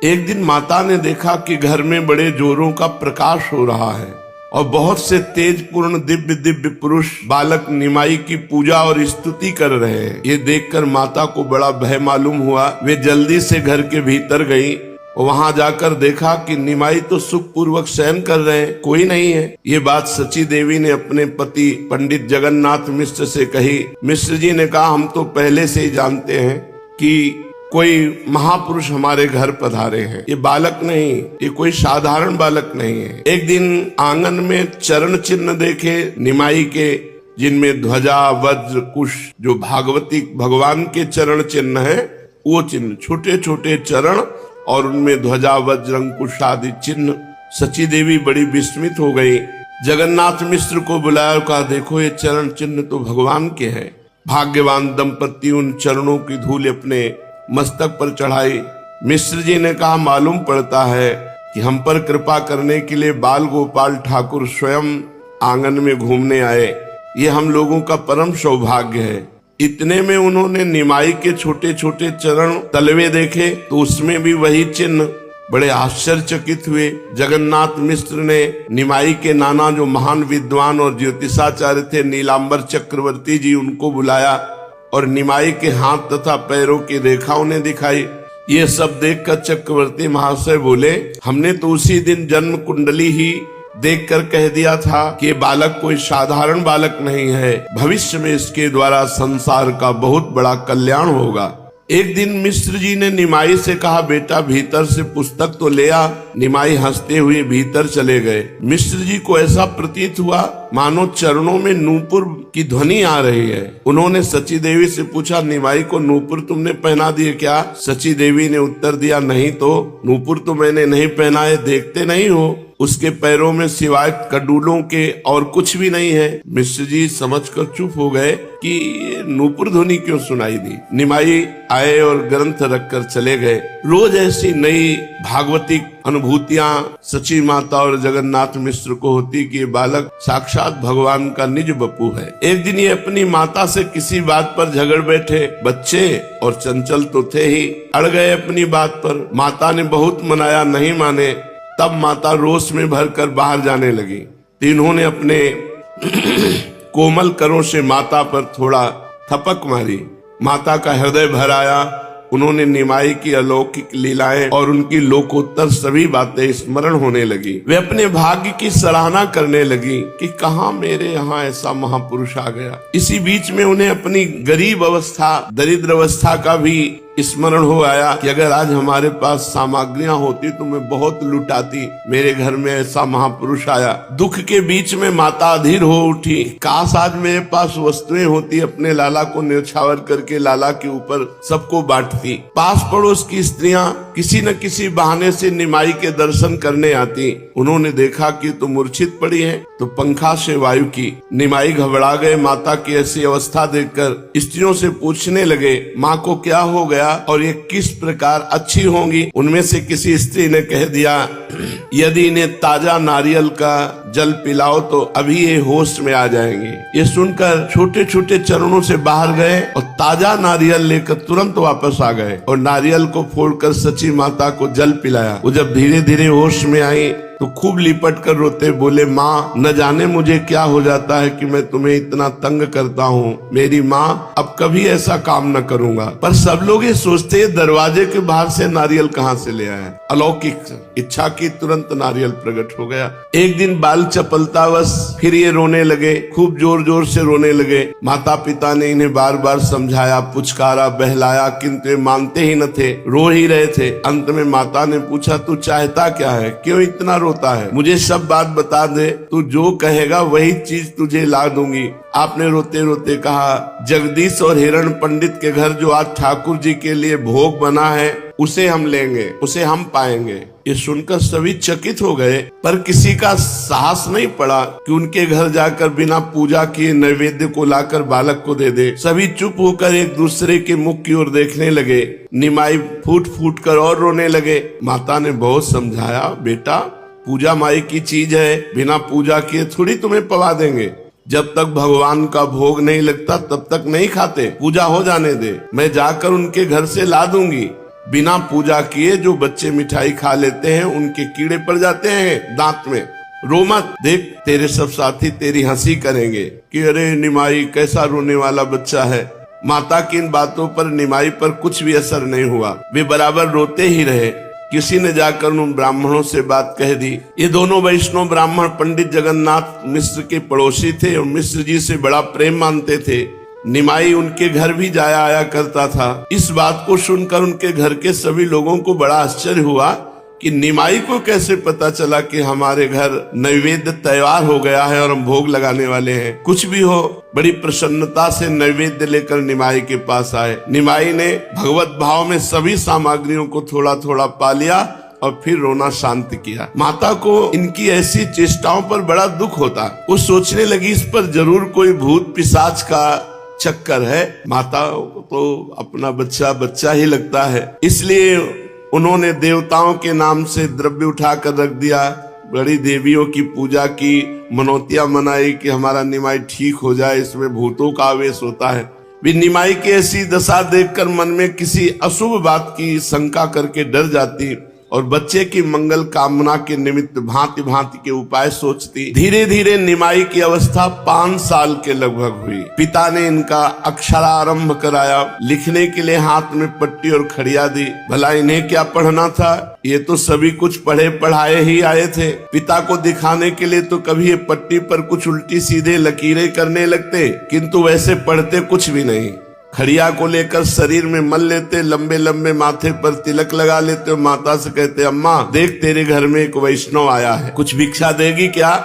एक दिन माता ने देखा कि घर में बड़े जोरों का प्रकाश हो रहा है और बहुत से तेज पूर्ण दिव्य दिव्य पुरुष बालक निमाई की पूजा और स्तुति कर रहे हैं। ये देखकर माता को बड़ा भय मालूम हुआ। वे जल्दी से घर के भीतर गई और वहां जाकर देखा कि निमाई तो सुखपूर्वक शयन कर रहे हैं, कोई नहीं है। ये बात सची देवी ने अपने पति पंडित जगन्नाथ मिश्र से कही। मिश्र जी ने कहा, हम तो पहले से ही जानते हैं कि कोई महापुरुष हमारे घर पधारे हैं। ये बालक नहीं, ये कोई साधारण बालक नहीं है। एक दिन आंगन में चरण चिन्ह देखे निमाई के, जिनमें ध्वजा वज्र कुश, जो भागवती भगवान के चरण चिन्ह है वो चिन्ह, छोटे छोटे चरण और उनमें ध्वजा वज्र अंकुश आदि चिन्ह। सची देवी बड़ी विस्मित हो गई। जगन्नाथ मिश्र को बुलाया और कहा, देखो ये चरण चिन्ह तो भगवान के हैं। भाग्यवान दंपति उन चरणों की धूल अपने मस्तक पर चढ़ाई। मिश्र जी ने कहा, मालूम पड़ता है कि हम पर कृपा करने के लिए बाल गोपाल ठाकुर स्वयं आंगन में घूमने आए। ये हम लोगों का परम सौभाग्य है। इतने में उन्होंने निमाई के छोटे छोटे चरण तलवे देखे तो उसमें भी वही चिन्ह। बड़े आश्चर्यचकित हुए। जगन्नाथ मिश्र ने निमाई के नाना जो महान विद्वान और ज्योतिषाचार्य थे नीलांबर चक्रवर्ती जी, उनको बुलाया और निमाई के हाथ तथा पैरों की रेखा उन्हें दिखाई। ये सब देखकर चक्रवर्ती महाशय बोले, हमने तो उसी दिन जन्म कुंडली ही देखकर कह दिया था कि ये बालक कोई साधारण बालक नहीं है, भविष्य में इसके द्वारा संसार का बहुत बड़ा कल्याण होगा। एक दिन मिश्र जी ने निमाई से कहा, बेटा भीतर से पुस्तक तो ले आ। निमाई हंसते हुए भीतर चले गए। मिश्र जी को ऐसा प्रतीत हुआ मानो चरणों में नूपुर की ध्वनि आ रही है। उन्होंने सची देवी से पूछा, निमाई को नूपुर तुमने पहना दिए क्या? सची देवी ने उत्तर दिया, नहीं तो नूपुर तो मैंने नहीं पहनाए, देखते नहीं हो उसके पैरों में सिवाय कडूलों के और कुछ भी नहीं है। मिश्र जी समझकर चुप हो गए कि नूपुर ध्वनि क्यों सुनाई दी। निमाई आए और ग्रंथ रखकर चले गए। रोज ऐसी नई भागवतिक अनुभूतियां सची माता और जगन्नाथ मिश्र को होती कि ये बालक साक्षात भगवान का निज बपू है। एक दिन ये अपनी माता से किसी बात पर झगड़ बैठे। बच्चे और चंचल तो थे ही, अड़ गए अपनी बात पर। माता ने बहुत मनाया, नहीं माने। तब माता रोष में भरकर बाहर जाने लगी। तीनों ने अपने कोमल करों से माता पर थोड़ा थपक मारी। माता का हृदय भर आया। उन्होंने निमाई की अलौकिक लीलाएं और उनकी लोकोत्तर सभी बातें स्मरण होने लगी। वे अपने भाग्य की सराहना करने लगी कि कहाँ मेरे यहाँ ऐसा महापुरुष आ गया। इसी बीच में उन्हें अपनी गरीब अवस्था, दरिद्र अवस्था का भी स्मरण हो आया कि अगर आज हमारे पास सामग्रियां होती तो मैं बहुत लुटाती। मेरे घर में ऐसा महापुरुष आया। दुख के बीच में माता अधीर हो उठी। काश आज मेरे पास वस्तुएं होती, अपने लाला को न्यौछावर करके लाला के ऊपर सबको बांटती। पास पड़ोस की स्त्रियां किसी न किसी बहाने से निमाई के दर्शन करने आती। उन्होंने देखा कि तो मूर्छित पड़ी है तो पंखा से वायु की। निमाई घबरा गए। माता की ऐसी अवस्था देखकर स्त्रियों से पूछने लगे, माँ को क्या हो गया और ये किस प्रकार अच्छी होंगी? उनमें से किसी स्त्री ने कह दिया, यदि इन्हें ताजा नारियल का जल पिलाओ तो अभी ये होश में आ जाएंगे। ये सुनकर छोटे छोटे चरणों से बाहर गए और ताजा नारियल लेकर तुरंत वापस आ गए और नारियल को फोड़कर सची माता को जल पिलाया। वो जब धीरे धीरे होश में आई तो खूब लिपट कर रोते बोले, माँ न जाने मुझे क्या हो जाता है कि मैं तुम्हें इतना तंग करता हूँ। मेरी माँ अब कभी ऐसा काम न करूँगा। पर सब लोग ये सोचते हैं दरवाजे के बाहर से नारियल कहाँ से ले आया। अलौकिक इच्छा की तुरंत नारियल प्रकट हो गया। एक दिन बाल चपलतावश फिर ये रोने लगे, खूब जोर जोर से रोने लगे। माता पिता ने इन्हें बार बार समझाया, पुचकारा, बहलाया, किंतु ये मानते ही न थे, रो ही रहे थे। अंत में माता ने पूछा, तू चाहता क्या है, क्यों इतना रोता है? मुझे सब बात बता दे, तू जो कहेगा वही चीज तुझे ला दूंगी। आपने रोते रोते कहा, जगदीश और हिरण पंडित के घर जो आज ठाकुर जी के लिए भोग बना है उसे हम लेंगे, उसे हम पाएंगे। ये सुनकर सभी चकित हो गए, पर किसी का साहस नहीं पड़ा कि उनके घर जाकर बिना पूजा किए नैवेद्य को लाकर बालक को दे दे। सभी चुप होकर एक दूसरे के मुख की ओर देखने लगे। निमाई फूट फूट कर और रोने लगे। माता ने बहुत समझाया, बेटा पूजा माई की चीज है, बिना पूजा किए थोड़ी तुम्हें पवा देंगे। जब तक भगवान का भोग नहीं लगता तब तक नहीं खाते, पूजा हो जाने दे, मैं जाकर उनके घर से ला दूंगी। बिना पूजा किए जो बच्चे मिठाई खा लेते हैं उनके कीड़े पड़ जाते हैं दांत में। रो मत, देख तेरे सब साथी तेरी हंसी करेंगे कि अरे निमाई कैसा रोने वाला बच्चा है। माता की इन बातों पर निमाई पर कुछ भी असर नहीं हुआ, वे बराबर रोते ही रहे। किसी ने जाकर उन ब्राह्मणों से बात कह दी। ये दोनों वैष्णव ब्राह्मण पंडित जगन्नाथ मिश्र के पड़ोसी थे और मिश्र जी से बड़ा प्रेम मानते थे। निमाई उनके घर भी जाया आया करता था। इस बात को सुनकर उनके घर के सभी लोगों को बड़ा आश्चर्य हुआ कि निमाई को कैसे पता चला कि हमारे घर नैवेद्य तैयार हो गया है और हम भोग लगाने वाले हैं। कुछ भी हो, बड़ी प्रसन्नता से नैवेद्य लेकर निमाई के पास आए। निमाई ने भगवत भाव में सभी सामग्रियों को थोड़ा थोड़ा पा लिया और फिर रोना शांत किया। माता को इनकी ऐसी चेष्टाओं पर बड़ा दुख होता। वो सोचने लगी इस पर जरूर कोई भूत पिशाच का चक्कर है। माता को तो अपना बच्चा बच्चा ही लगता है, इसलिए उन्होंने देवताओं के नाम से द्रव्य उठाकर रख दिया। बड़ी देवियों की पूजा की, मनौतियां मनाई कि हमारा निमाई ठीक हो जाए, इसमें भूतों का आवेश होता है। वे निमाई की ऐसी दशा देखकर मन में किसी अशुभ बात की शंका करके डर जाती और बच्चे की मंगल कामना के निमित्त भांति भांति के उपाय सोचती। धीरे धीरे निमाई की अवस्था 5 साल के लगभग हुई। पिता ने इनका अक्षरारंभ कराया, लिखने के लिए हाथ में पट्टी और खड़िया दी। भला इन्हें क्या पढ़ना था, ये तो सभी कुछ पढ़े पढ़ाए ही आए थे। पिता को दिखाने के लिए तो कभी ये पट्टी पर कुछ उल्टी सीधे लकीरें करने लगते, किंतु वैसे पढ़ते कुछ भी नहीं। खड़िया को लेकर शरीर में मल लेते, लंबे लंबे माथे पर तिलक लगा लेते और माता से कहते, अम्मा देख तेरे घर में एक वैष्णव आया है, कुछ भिक्षा देगी क्या।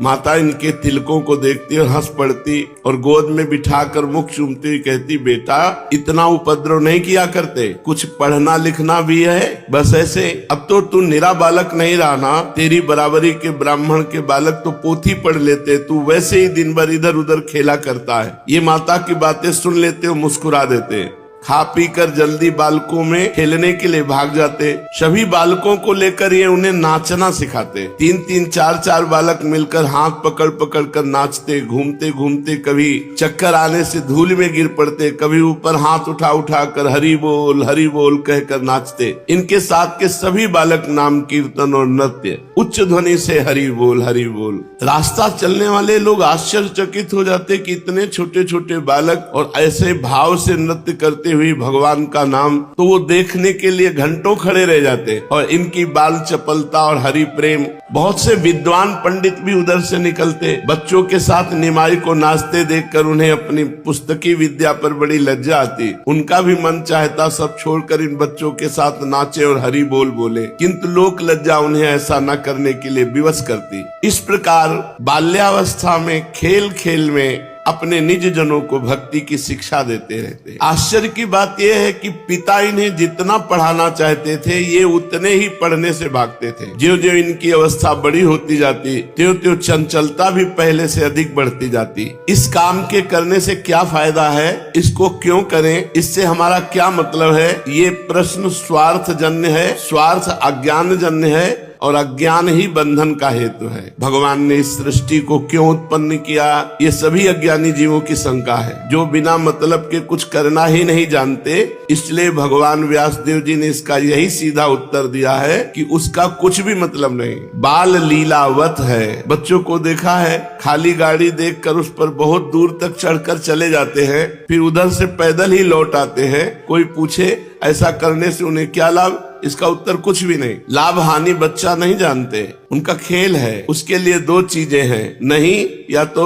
माता इनके तिलकों को देखती और हंस पड़ती और गोद में बिठाकर मुख चूमती हुई कहती, बेटा इतना उपद्रव नहीं किया करते, कुछ पढ़ना लिखना भी है, बस ऐसे। अब तो तू निरा बालक नहीं रहा ना, तेरी बराबरी के ब्राह्मण के बालक तो पोथी पढ़ लेते, तू वैसे ही दिन भर इधर उधर खेला करता है। ये माता की बातें सुन लेते और मुस्कुरा देते। खा पी कर जल्दी बालकों में खेलने के लिए भाग जाते। सभी बालकों को लेकर ये उन्हें नाचना सिखाते। 3-3, 4-4 बालक मिलकर हाथ पकड़ पकड़ कर नाचते। घूमते घूमते कभी चक्कर आने से धूल में गिर पड़ते, कभी ऊपर हाथ उठा उठा कर हरि बोल कहकर नाचते। इनके साथ के सभी बालक नाम कीर्तन और नृत्य उच्च ध्वनि से हरि बोल। रास्ता चलने वाले लोग आश्चर्यचकित हो जाते कि इतने छोटे छोटे बालक और ऐसे भाव से नृत्य करते हुए भगवान का नाम, तो वो देखने के लिए घंटों खड़े रह जाते। और इनकी बाल चपलता और हरि प्रेम, बहुत से विद्वान पंडित भी उधर से निकलते। बच्चों के साथ निमाई को नाचते देखकर उन्हें अपनी पुस्तकी विद्या पर बड़ी लज्जा आती। उनका भी मन चाहता सब छोड़कर इन बच्चों के साथ नाचे और हरि बोले, किंतु लोक लज्जा उन्हें ऐसा न करने के लिए विवश करती। इस प्रकार बाल्यावस्था में खेल खेल में अपने निज जनों को भक्ति की शिक्षा देते रहते। आश्चर्य की बात यह है कि पिता इन्हें जितना पढ़ाना चाहते थे, ये उतने ही पढ़ने से भागते थे। ज्यों ज्यों इनकी अवस्था बड़ी होती जाती, त्यों त्यों चंचलता भी पहले से अधिक बढ़ती जाती। इस काम के करने से क्या फायदा है, इसको क्यों करें, इससे हमारा क्या मतलब है, ये प्रश्न स्वार्थ जन्य है, स्वार्थ अज्ञान जन्य है और अज्ञान ही बंधन का हेतु है। भगवान ने इस सृष्टि को क्यों उत्पन्न किया, ये सभी अज्ञानी जीवों की शंका है, जो बिना मतलब के कुछ करना ही नहीं जानते। इसलिए भगवान व्यासदेव जी ने इसका यही सीधा उत्तर दिया है कि उसका कुछ भी मतलब नहीं, बाल लीलावत है। बच्चों को देखा है, खाली गाड़ी देखकर उस पर बहुत दूर तक चढ़कर चले जाते हैं, फिर उधर से पैदल ही लौट आते हैं। कोई पूछे ऐसा करने से उन्हें क्या लाभ, इसका उत्तर कुछ भी नहीं। लाभ हानि बच्चा नहीं जानते, उनका खेल है। उसके लिए 2 चीजें हैं, नहीं या तो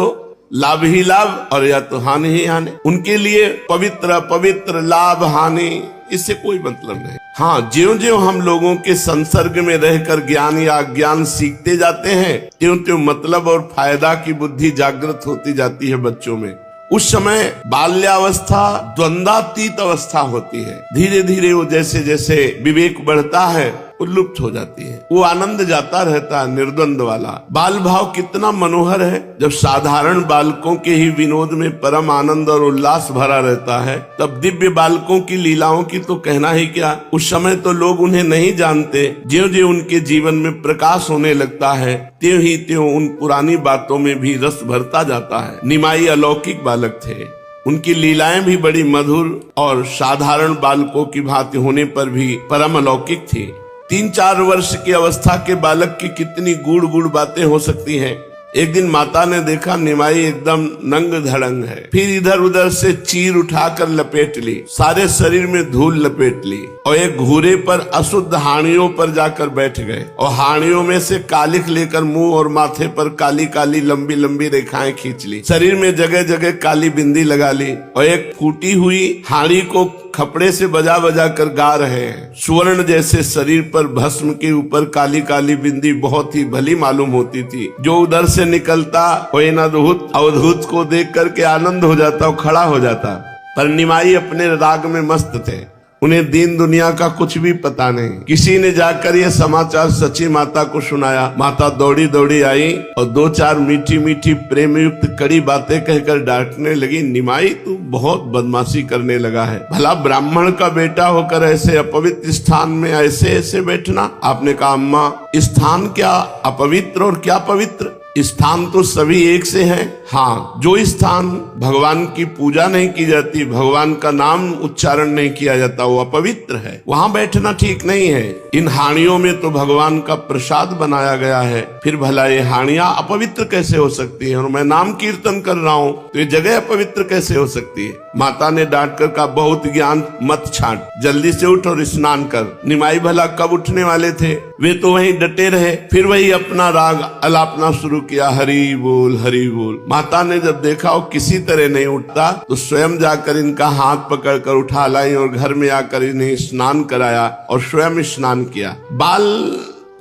लाभ ही लाभ और या तो हानि ही हानि। उनके लिए पवित्र लाभ हानि, इससे कोई मतलब नहीं। हाँ, ज्यों ज्यों हम लोगों के संसर्ग में रहकर ज्ञान या अज्ञान सीखते जाते हैं, त्यों त्यों मतलब और फायदा की बुद्धि जागृत होती जाती है बच्चों में। उस समय बाल्यावस्था द्वंद्वातीत अवस्था होती है। धीरे धीरे वो जैसे जैसे विवेक बढ़ता है, उल्लुप्त हो जाती है। वो आनंद जाता रहता है, निर्द्वंद वाला। बाल भाव कितना मनोहर है। जब साधारण बालकों के ही विनोद में परम आनंद और उल्लास भरा रहता है, तब दिव्य बालकों की लीलाओं की तो कहना ही क्या। उस समय तो लोग उन्हें नहीं जानते। ज्यों ज्यों उनके जीवन में प्रकाश होने लगता है, त्यों ही त्यों उन पुरानी बातों में भी रस भरता जाता है। निमाई अलौकिक बालक थे। उनकी लीलाएं भी बड़ी मधुर और साधारण बालकों की भांति होने पर भी परम अलौकिक थी। 3-4 वर्ष की अवस्था के बालक की कितनी गूढ़ गूढ़ बातें हो सकती हैं। एक दिन माता ने देखा निमाई एकदम नंग धड़ंग है। फिर इधर उधर से चीर उठाकर लपेट ली, सारे शरीर में धूल लपेट ली और एक घूरे पर अशुद्ध हाड़ियों पर जाकर बैठ गए और हाड़ियों में से कालिख लेकर मुंह और माथे पर काली काली लंबी लंबी रेखाएं खींच ली। शरीर में जगह जगह काली बिंदी लगा ली और एक फूटी हुई हाड़ी को खपड़े से बजा बजा कर गा रहे हैं। स्वर्ण जैसे शरीर पर भस्म के ऊपर काली काली बिंदी बहुत ही भली मालूम होती थी। जो उधर से निकलता वो इन अवधूत को देख करके आनंद हो जाता और खड़ा हो जाता। पर निमाई अपने राग में मस्त थे, उन्हें दीन दुनिया का कुछ भी पता नहीं। किसी ने जाकर ये समाचार सची माता को सुनाया। माता दौड़ी दौड़ी आई और 2-4 मीठी मीठी प्रेम युक्त कड़ी बातें कहकर डांटने लगी। निमाई तू बहुत बदमाशी करने लगा है, भला ब्राह्मण का बेटा होकर ऐसे अपवित्र स्थान में ऐसे ऐसे बैठना। आपने कहा अम्मा स्थान क्या अपवित्र और क्या पवित्र, स्थान तो सभी एक से हैं। हाँ, जो स्थान भगवान की पूजा नहीं की जाती, भगवान का नाम उच्चारण नहीं किया जाता, वो अपवित्र है, वहाँ बैठना ठीक नहीं है। इन हाड़ियों में तो भगवान का प्रसाद बनाया गया है, फिर भला ये हाड़ियां अपवित्र कैसे हो सकती हैं? और मैं नाम कीर्तन कर रहा हूँ तो ये जगह अपवित्र कैसे हो सकती है? माता ने डांट कर कहा बहुत ज्ञान मत छांट, जल्दी से उठ और स्नान कर। निमाई भला कब उठने वाले थे, वे तो वहीं डटे रहे। फिर वही अपना राग अलापना शुरू किया, हरि बोल हरि बोल। माता ने जब देखा वो किसी तरह नहीं उठता तो स्वयं जाकर इनका हाथ पकड़कर उठा लाई और घर में आकर इन्हें स्नान कराया और स्वयं स्नान किया। बाल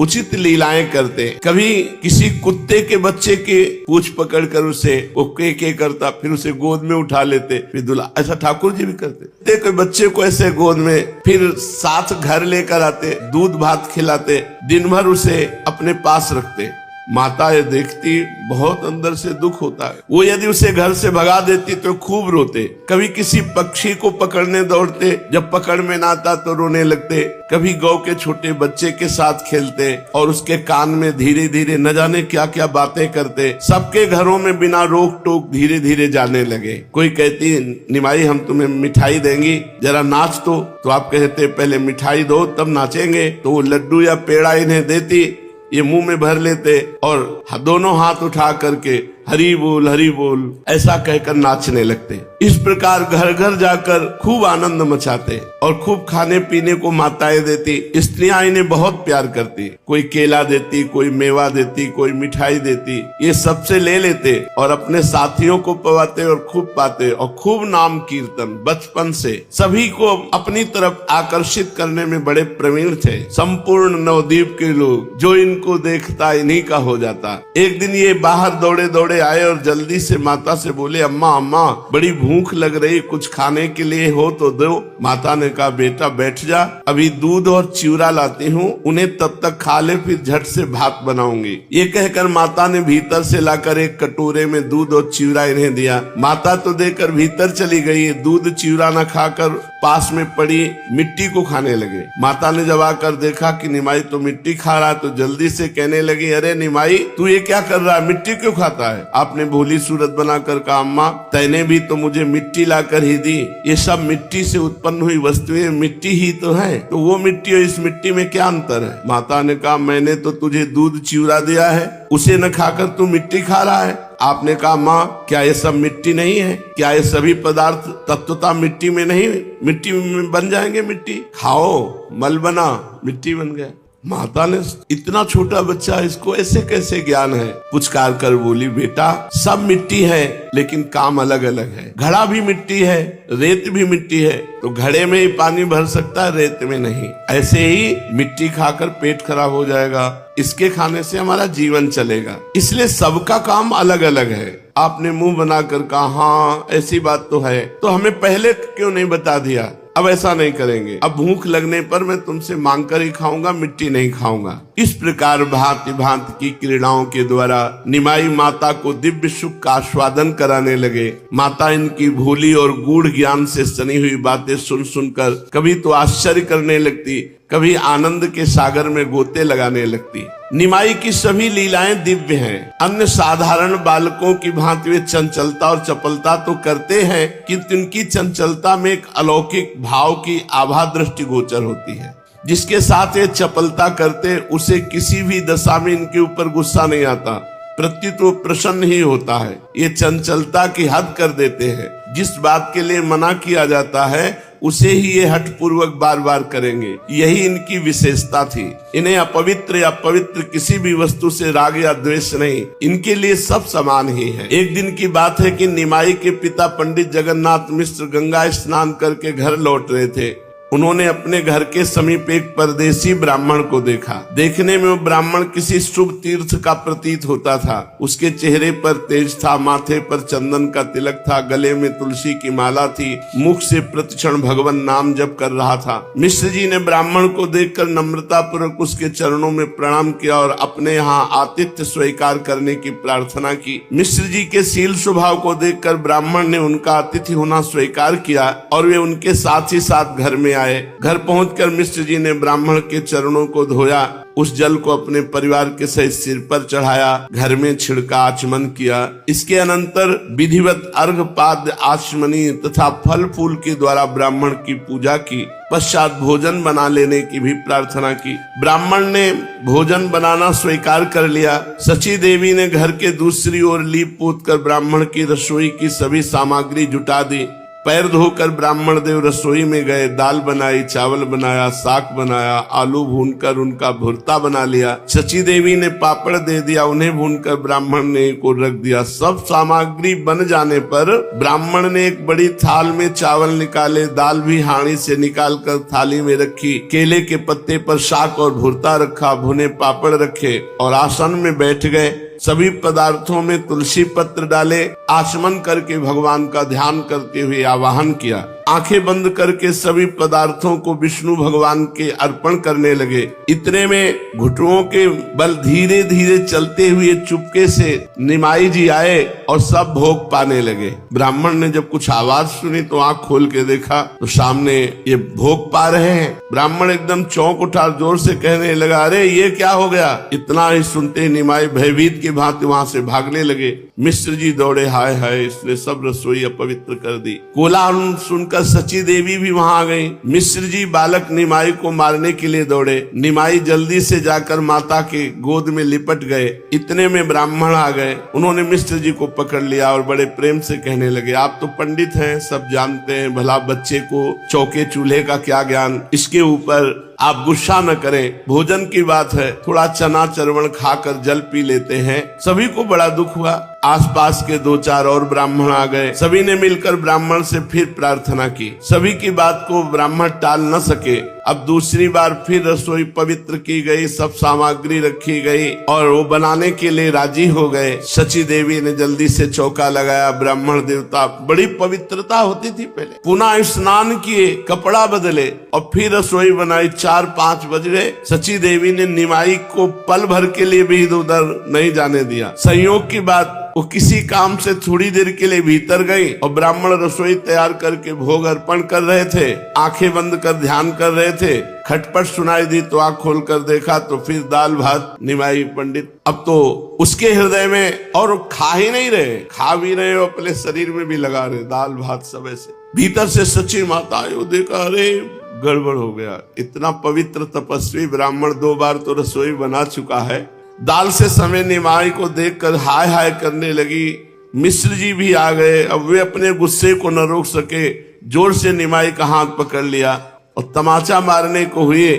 उचित लीलाएं करते, कभी किसी कुत्ते के बच्चे के पूंछ पकड़कर उसे वो के करता, फिर उसे गोद में उठा लेते, फिर दूल्हा। ऐसा ठाकुर जी भी करते, कुत्ते के बच्चे को ऐसे गोद में, फिर साथ घर लेकर आते, दूध भात खिलाते, दिन भर उसे अपने पास रखते। माता ये देखती बहुत अंदर से दुख होता है। वो यदि उसे घर से भगा देती तो खूब रोते। कभी किसी पक्षी को पकड़ने दौड़ते, जब पकड़ में ना आता तो रोने लगते। कभी गौ के छोटे बच्चे के साथ खेलते और उसके कान में धीरे धीरे न जाने क्या क्या बातें करते। सबके घरों में बिना रोक टोक धीरे धीरे जाने लगे। कोई कहती निमाई हम तुम्हें मिठाई देंगी, जरा नाच तो आप कहते पहले मिठाई दो तब नाचेंगे। तो वो लड्डू या पेड़ा इन्हें देती, ये मुंह में भर लेते और दोनों हाथ उठा करके हरि बोल ऐसा कहकर नाचने लगते। इस प्रकार घर घर जाकर खूब आनंद मचाते और खूब खाने पीने को माताएं देती। स्त्रियां इन्हें बहुत प्यार करती, कोई केला देती, कोई मेवा देती, कोई मिठाई देती। ये सबसे ले लेते और अपने साथियों को पवाते और खूब पाते और खूब नाम कीर्तन। बचपन से सभी को अपनी तरफ आकर्षित करने में बड़े प्रवीण थे। संपूर्ण नवद्वीप के लोग, जो इनको देखता इन्हीं का हो जाता। एक दिन ये बाहर दौड़े दौड़े आए और जल्दी से माता से बोले अम्मा अम्मा बड़ी भूख लग रही, कुछ खाने के लिए हो तो दो। माता ने कहा बेटा बैठ जा, अभी दूध और चिवड़ा लाती हूँ, उन्हें तब तक खा ले, फिर झट से भात बनाऊंगी। ये कहकर माता ने भीतर से लाकर एक कटोरे में दूध और चिवड़ा इन्हें दिया। माता तो देकर भीतर चली गई, दूध चिवड़ा न खाकर पास में पड़ी मिट्टी को खाने लगे। माता ने जब आकर देखा कि निमाई तो मिट्टी खा रहा, तो जल्दी से कहने लगी अरे निमाई तू ये क्या कर रहा है, मिट्टी क्यों खाता है? आपने भोली सूरत बनाकर कहा अम्मा तैने भी तो मुझे मिट्टी लाकर ही दी, ये सब मिट्टी से उत्पन्न हुई वस्तुएं मिट्टी ही तो है, तो वो मिट्टी और इस मिट्टी में क्या अंतर है? माता ने कहा मैंने तो तुझे दूध चिवड़ा दिया है, उसे न खाकर तू मिट्टी खा रहा है। आपने कहा माँ क्या ये सब मिट्टी नहीं है? क्या ये सभी पदार्थ तत्वता मिट्टी में नहीं, मिट्टी में बन जाएंगे? मिट्टी खाओ, मल बना मिट्टी बन गया। माता ने इतना छोटा बच्चा, इसको ऐसे कैसे ज्ञान है? पुचकार कर बोली बेटा सब मिट्टी है लेकिन काम अलग अलग है। घड़ा भी मिट्टी है, रेत भी मिट्टी है, तो घड़े में ही पानी भर सकता है, रेत में नहीं। ऐसे ही मिट्टी खाकर पेट खराब हो जाएगा, इसके खाने से हमारा जीवन चलेगा। इसलिए सबका काम अलग अलग है। आपने मुंह बनाकर कहा हाँ ऐसी बात तो है, तो हमें पहले क्यों नहीं बता दिया? अब ऐसा नहीं करेंगे, अब भूख लगने पर मैं तुमसे मांग कर ही खाऊंगा, मिट्टी नहीं खाऊंगा। इस प्रकार भांति भांति की क्रीड़ाओं के द्वारा निमाई माता को दिव्य सुख का आस्वादन कराने लगे। माता इनकी भोली और गूढ़ ज्ञान से सनी हुई बातें सुन सुनकर कभी तो आश्चर्य करने लगती, कभी आनंद के सागर में गोते लगाने लगती। निमाई की सभी लीलाएं दिव्य हैं। अन्य साधारण बालकों की भांति वे चंचलता और चपलता तो करते हैं, किंतु इनकी चंचलता में एक अलौकिक भाव की आभा दृष्टि गोचर होती है। जिसके साथ ये चपलता करते उसे किसी भी दशा में इनके ऊपर गुस्सा नहीं आता, प्रत्युत वो प्रसन्न ही होता है। ये चंचलता की हद कर देते हैं। जिस बात के लिए मना किया जाता है उसे ही ये हठ पूर्वक बार बार करेंगे। यही इनकी विशेषता थी। इन्हें अपवित्र या पवित्र किसी भी वस्तु से राग या द्वेष नहीं, इनके लिए सब समान ही है। एक दिन की बात है कि निमाई के पिता पंडित जगन्नाथ मिश्र गंगा स्नान करके घर लौट रहे थे। उन्होंने अपने घर के समीप एक परदेसी ब्राह्मण को देखा। देखने में वो ब्राह्मण किसी शुभ तीर्थ का प्रतीत होता था। उसके चेहरे पर तेज था, माथे पर चंदन का तिलक था, गले में तुलसी की माला थी, मुख से प्रतिक्षण भगवान नाम जप कर रहा था। मिश्र जी ने ब्राह्मण को देखकर नम्रता पूर्वक उसके चरणों में प्रणाम किया और अपने यहाँ आतिथ्य स्वीकार करने की प्रार्थना की। मिश्र जी के शील स्वभाव को देखकर ब्राह्मण ने उनका अतिथि होना स्वीकार किया और वे उनके साथ ही साथ घर में आए। घर पहुंचकर मिश्र जी ने ब्राह्मण के चरणों को धोया, उस जल को अपने परिवार के सहित सिर पर चढ़ाया, घर में छिड़का, आचमन किया। इसके अनंतर विधिवत अर्घपाद्य आचमनी तथा फल फूल के द्वारा ब्राह्मण की पूजा की। पश्चात भोजन बना लेने की भी प्रार्थना की। ब्राह्मण ने भोजन बनाना स्वीकार कर लिया। सची देवी ने घर के दूसरी ओर लीप पोत कर ब्राह्मण की रसोई की सभी सामग्री जुटा दी। पैर धोकर ब्राह्मण देव रसोई में गए। दाल बनाई, चावल बनाया, साग बनाया, आलू भूनकर उनका भुर्ता बना लिया। सची देवी ने पापड़ दे दिया, उन्हें भूनकर ब्राह्मण ने को रख दिया। सब सामग्री बन जाने पर ब्राह्मण ने एक बड़ी थाल में चावल निकाले, दाल भी हांडी से निकालकर थाली में रखी, केले के पत्ते पर साग और भुर्ता रखा, भुने पापड़ रखे और आसन में बैठ गए। सभी पदार्थों में तुलसी पत्र डाले, आचमन करके भगवान का ध्यान करते हुए आवाहन किया। आंखें बंद करके सभी पदार्थों को विष्णु भगवान के अर्पण करने लगे। इतने में घुटनों के बल धीरे धीरे चलते हुए चुपके से निमाई जी आए और सब भोग पाने लगे। ब्राह्मण ने जब कुछ आवाज सुनी तो आंख खोल के देखा तो सामने ये भोग पा रहे हैं। ब्राह्मण एकदम चौंक उठा, जोर से कहने लगा, अरे ये क्या हो गया। इतना ही सुनते निमाई भयभीत की भांति वहां से भागने लगे। मिश्र जी दौड़े, हाय हाय इसने सब रसोई अपवित्र कर दी। कोलाहल सुनकर सची देवी भी वहां आ गई। मिश्र जी बालक निमाई को मारने के लिए दौड़े। निमाई जल्दी से जाकर माता के गोद में लिपट गए। इतने में ब्राह्मण आ गए। उन्होंने मिश्र जी को पकड़ लिया और बड़े प्रेम से कहने लगे, आप तो पंडित हैं, सब जानते हैं, भला बच्चे को चौके चूल्हे का क्या ज्ञान। इसके ऊपर आप गुस्सा न करें, भोजन की बात है, थोड़ा चना चरवण खाकर जल पी लेते हैं। सभी को बड़ा दुख हुआ। आसपास के 2-4 और ब्राह्मण आ गए। सभी ने मिलकर ब्राह्मण से फिर प्रार्थना की। सभी की बात को ब्राह्मण टाल न सके। अब दूसरी बार फिर रसोई पवित्र की गई, सब सामग्री रखी गई और वो बनाने के लिए राजी हो गए। सची देवी ने जल्दी से चौका लगाया। ब्राह्मण देवता, बड़ी पवित्रता होती थी पहले, पुनः स्नान किए, कपड़ा बदले और फिर रसोई बनाई। 4-5 बज गए। सची देवी ने निमाई को पल भर के लिए भी इधर उधर नहीं जाने दिया। संयोग की बात, वो किसी काम से थोड़ी देर के लिए भीतर गई और ब्राह्मण रसोई तैयार करके भोग अर्पण कर रहे थे। आंखें बंद कर ध्यान कर रहे थे। खटपट सुनाई दी तो आंख खोल कर देखा तो फिर दाल भात। निमाई पंडित अब तो उसके हृदय में, और खा ही नहीं रहे, खा भी रहे और अपने शरीर में भी लगा रहे दाल भात सब ऐसे। भीतर से सची माता आयो, देखा अरे गड़बड़ हो गया। इतना पवित्र तपस्वी ब्राह्मण 2 बार तो रसोई बना चुका है। दाल से समय निमाई को देखकर हाय हाय करने लगी। मिश्र जी भी आ गए। अब वे अपने गुस्से को न रोक सके, जोर से निमाई का हाथ पकड़ लिया और तमाचा मारने को हुए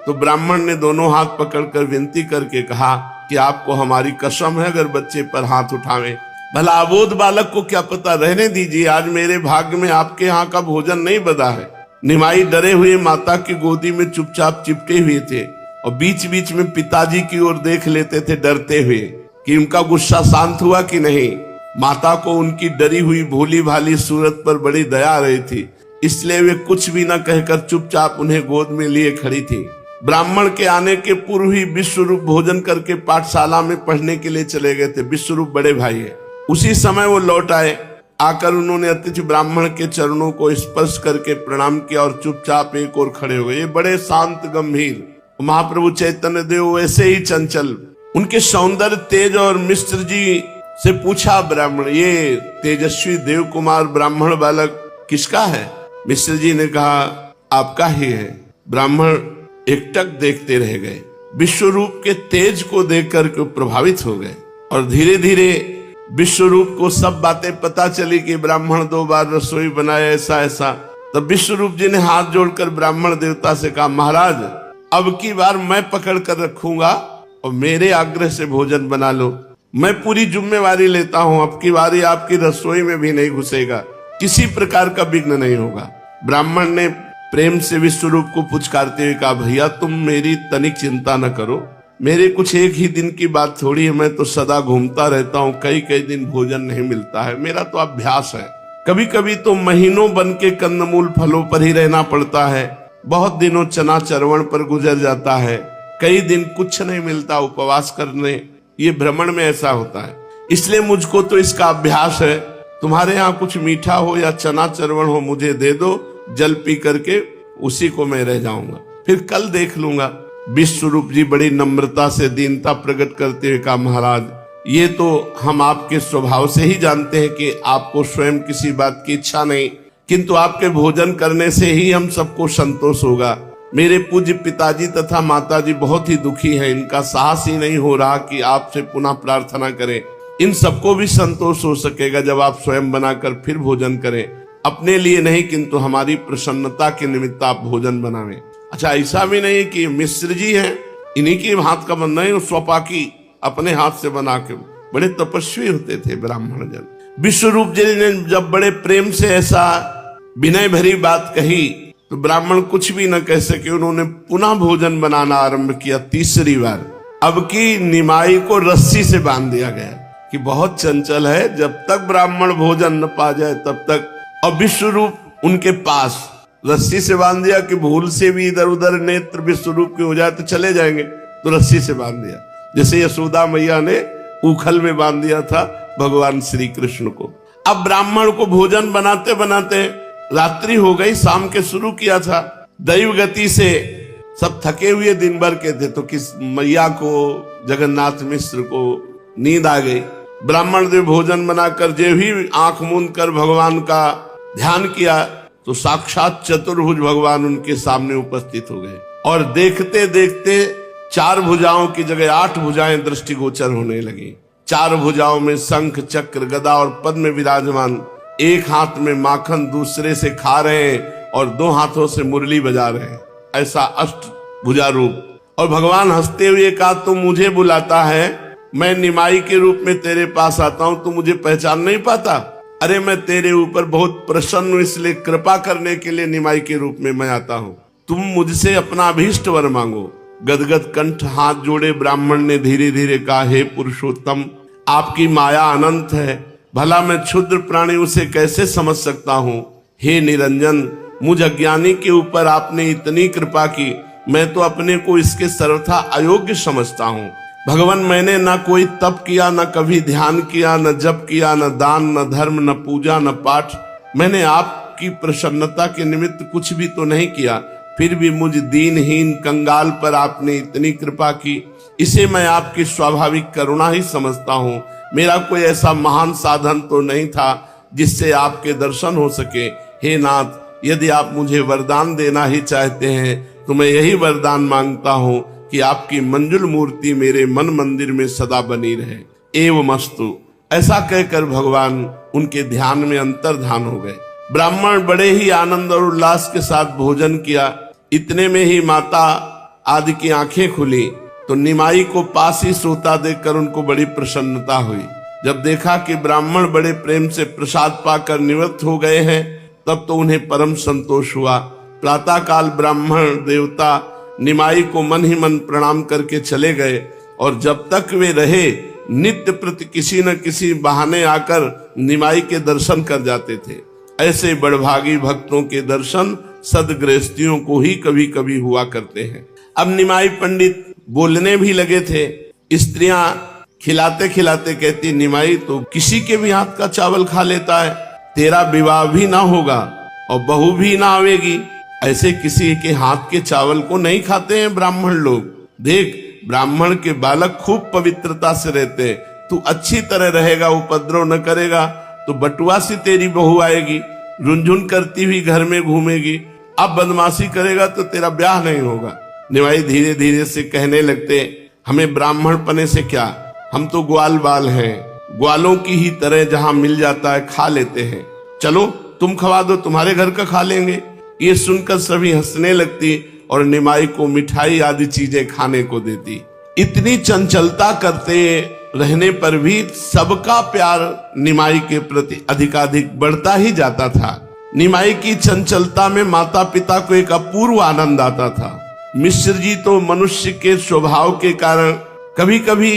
तो ब्राह्मण ने दोनों हाथ पकड़कर विनती करके कहा कि आपको हमारी कसम है, अगर बच्चे पर हाथ उठावें। भला अबोध बालक को क्या पता, रहने दीजिए, आज मेरे भाग्य में आपके यहाँ का भोजन नहीं बना है। निमाई डरे हुए माता की गोदी में चुपचाप चिपटे हुए थे और बीच बीच में पिताजी की ओर देख लेते थे डरते हुए कि उनका गुस्सा शांत हुआ कि नहीं। माता को उनकी डरी हुई भोली भाली सूरत पर बड़ी दया आ रही थी। इसलिए वे कुछ भी न कहकर चुपचाप उन्हें गोद में लिए खड़ी थी। ब्राह्मण के आने के पूर्व ही विश्वरूप भोजन करके पाठशाला में पढ़ने के लिए चले गए थे। विश्वरूप बड़े भाई है। उसी समय वो लौट आए। आकर उन्होंने अतिथि ब्राह्मण के चरणों को स्पर्श करके प्रणाम किया और चुपचाप एक और खड़े हो गए। ये बड़े शांत गंभीर। महाप्रभु चैतन्य देव वैसे ही चंचल। उनके सौंदर्य तेज और मिश्र जी से पूछा ब्राह्मण, ये तेजस्वी देव कुमार ब्राह्मण बालक किसका है? मिश्र जी ने कहा, आपका ही है। ब्राह्मण एकटक देखते रह गए। विश्वरूप के तेज को देखकर के प्रभावित हो गए और धीरे धीरे विश्वरूप को सब बातें पता चली कि ब्राह्मण 2 बार रसोई बनाए, ऐसा ऐसा। तब विश्वरूप जी ने हाथ जोड़कर ब्राह्मण देवता से कहा, महाराज अब की बार मैं पकड़ कर रखूंगा और मेरे आग्रह से भोजन बना लो। मैं पूरी जिम्मेवारी लेता हूँ। अब की बारी आपकी रसोई में भी नहीं घुसेगा, किसी प्रकार का विघ्न नहीं होगा। ब्राह्मण ने प्रेम से विश्वरूप को पुचकारते हुए कहा, भैया तुम मेरी तनिक चिंता न करो। मेरे कुछ एक ही दिन की बात थोड़ी है। मैं तो सदा घूमता रहता हूँ। कई कई दिन भोजन नहीं मिलता है। मेरा तो अभ्यास है। कभी कभी तो महीनों बन के कंदमूल फलों पर ही रहना पड़ता है। बहुत दिनों चना चरवण पर गुजर जाता है। कई दिन कुछ नहीं मिलता उपवास करने। ये भ्रमण में ऐसा होता है। इसलिए मुझको तो इसका अभ्यास है। तुम्हारे यहाँ कुछ मीठा हो या चना चरवण हो मुझे दे दो। जल पी करके उसी को मैं रह जाऊंगा, फिर कल देख लूंगा। विश्वरूप जी बड़ी नम्रता से दीनता प्रकट करते हुए कहा, महाराज ये तो हम आपके स्वभाव से ही जानते हैं कि आपको स्वयं किसी बात की इच्छा नहीं, किंतु आपके भोजन करने से ही हम सबको संतोष होगा। मेरे पूज्य पिताजी तथा माताजी बहुत ही दुखी हैं। इनका साहस ही नहीं हो रहा कि आपसे पुनः प्रार्थना करें। इन सबको भी संतोष हो सकेगा जब आप स्वयं बनाकर फिर भोजन करें। अपने लिए नहीं किंतु हमारी प्रसन्नता के निमित्त आप भोजन बनावें। अच्छा, ऐसा भी नहीं कि मिश्र जी हैं इन्हीं के हाथ का बन नहीं, स्वपाकी अपने हाथ से बना के। बड़े तपस्वी होते थे ब्राह्मण जन। विश्वरूप जी ने जब बड़े प्रेम से ऐसा विनय भरी बात कही तो ब्राह्मण कुछ भी न कह सके। उन्होंने पुनः भोजन बनाना आरंभ किया। तीसरी बार अब की निमाई को रस्सी से बांध दिया गया कि बहुत चंचल है, जब तक ब्राह्मण भोजन न पा जाए तब तक। और विश्वरूप उनके पास रस्सी से बांध दिया कि भूल से भी इधर उधर नेत्र विश्वरूप के हो जाए तो चले जाएंगे, तो रस्सी से बांध दिया। जैसे यशोदा मैया ने उखल में बांध दिया था भगवान श्री कृष्ण को। अब ब्राह्मण को भोजन बनाते बनाते रात्रि हो गई। शाम के शुरू किया था। दैव गति से सब थके हुए दिन भर के थे, तो किस मैया को, जगन्नाथ मिश्र को नींद आ गई। ब्राह्मण देव भोजन बनाकर जो भी आंख मूंद कर भगवान का ध्यान किया तो साक्षात चतुर्भुज भगवान उनके सामने उपस्थित हो गए। और देखते देखते 4 भुजाओं की जगह 8 भुजाएं दृष्टिगोचर होने लगी। 4 भुजाओं में शंख, चक्र, गदा और पद्म विराजमान। एक हाथ में माखन दूसरे से खा रहे हैं और 2 हाथों से मुरली बजा रहे हैं। ऐसा 8 भुजा रूप। और भगवान हंसते हुए कहा, तुम मुझे बुलाता है, मैं निमाई के रूप में तेरे पास आता हूं, तू मुझे पहचान नहीं पाता? अरे मैं तेरे ऊपर बहुत प्रसन्न हूं, इसलिए कृपा करने के लिए निमाई के रूप में मैं आता हूं। तुम मुझसे अपना अभीष्ट वर मांगो। गदगद कंठ हाथ जोड़े ब्राह्मण ने धीरे धीरे कहा, हे पुरुषोत्तम, आपकी माया अनंत है, भला मैं क्षुद्र प्राणी उसे कैसे समझ सकता हूँ। हे निरंजन, मुझ अज्ञानी के ऊपर आपने इतनी कृपा की, मैं तो अपने को इसके सर्वथा अयोग्य समझता हूँ। भगवान, मैंने न कोई तप किया, न कभी ध्यान किया, न जप किया, न दान, न धर्म, न पूजा, न पाठ। मैंने आपकी प्रसन्नता के निमित्त कुछ भी तो नहीं किया, फिर भी मुझ दीनहीन कंगाल पर आपने इतनी कृपा की। इसे मैं आपकी स्वाभाविक करुणा ही समझता हूँ। मेरा कोई ऐसा महान साधन तो नहीं था जिससे आपके दर्शन हो सके। हे नाथ, यदि आप मुझे वरदान देना ही चाहते हैं तो मैं यही वरदान मांगता हूँ कि आपकी मंजुल मूर्ति मेरे मन मंदिर में सदा बनी रहे। एवमस्तु। ऐसा कहकर भगवान उनके ध्यान में अंतर्धान हो गए। ब्राह्मण बड़े ही आनंद और उल्लास के साथ भोजन किया। इतने में ही माता आदि की आंखें खुली तो निमाई को पास ही सोता देखकर उनको बड़ी प्रसन्नता हुई। जब देखा कि ब्राह्मण बड़े प्रेम से प्रसाद पाकर निवृत्त हो गए हैं तब तो उन्हें परम संतोष हुआ। प्रातःकाल ब्राह्मण देवता निमाई को मन ही मन प्रणाम करके चले गए और जब तक वे रहे नित्य प्रति किसी न किसी बहाने आकर निमाई के दर्शन कर जाते थे। ऐसे बड़भागी भक्तों के दर्शन सदगृहस्थियों को ही कभी कभी हुआ करते हैं। अब निमाई पंडित बोलने भी लगे थे। स्त्रियां खिलाते खिलाते कहती, निमाई तो किसी के भी हाथ का चावल खा लेता है, तेरा विवाह भी ना होगा और बहू भी ना आवेगी, ऐसे किसी के हाथ के चावल को नहीं खाते हैं ब्राह्मण लोग। देख, ब्राह्मण के बालक खूब पवित्रता से रहते हैं, तू अच्छी तरह रहेगा, उपद्रव न करेगा तो बटुआ सी तेरी बहू आएगी, रुनझुन करती हुई घर में घूमेगी। अब बदमाशी करेगा तो तेरा ब्याह नहीं होगा। निमाई धीरे धीरे से कहने लगते, हमें ब्राह्मण पने से क्या, हम तो ग्वाल बाल हैं, ग्वालों की ही तरह जहां मिल जाता है खा लेते हैं, चलो तुम खवा दो, तुम्हारे घर का खा लेंगे। ये सुनकर सभी हंसने लगती और निमाई को मिठाई आदि चीजें खाने को देती। इतनी चंचलता करते रहने पर भी सबका प्यार निमाई के प्रति अधिकाधिक बढ़ता ही जाता था। निमाई की चंचलता में माता पिता को एक अपूर्व आनंद आता था। मिश्र जी तो मनुष्य के स्वभाव के कारण कभी कभी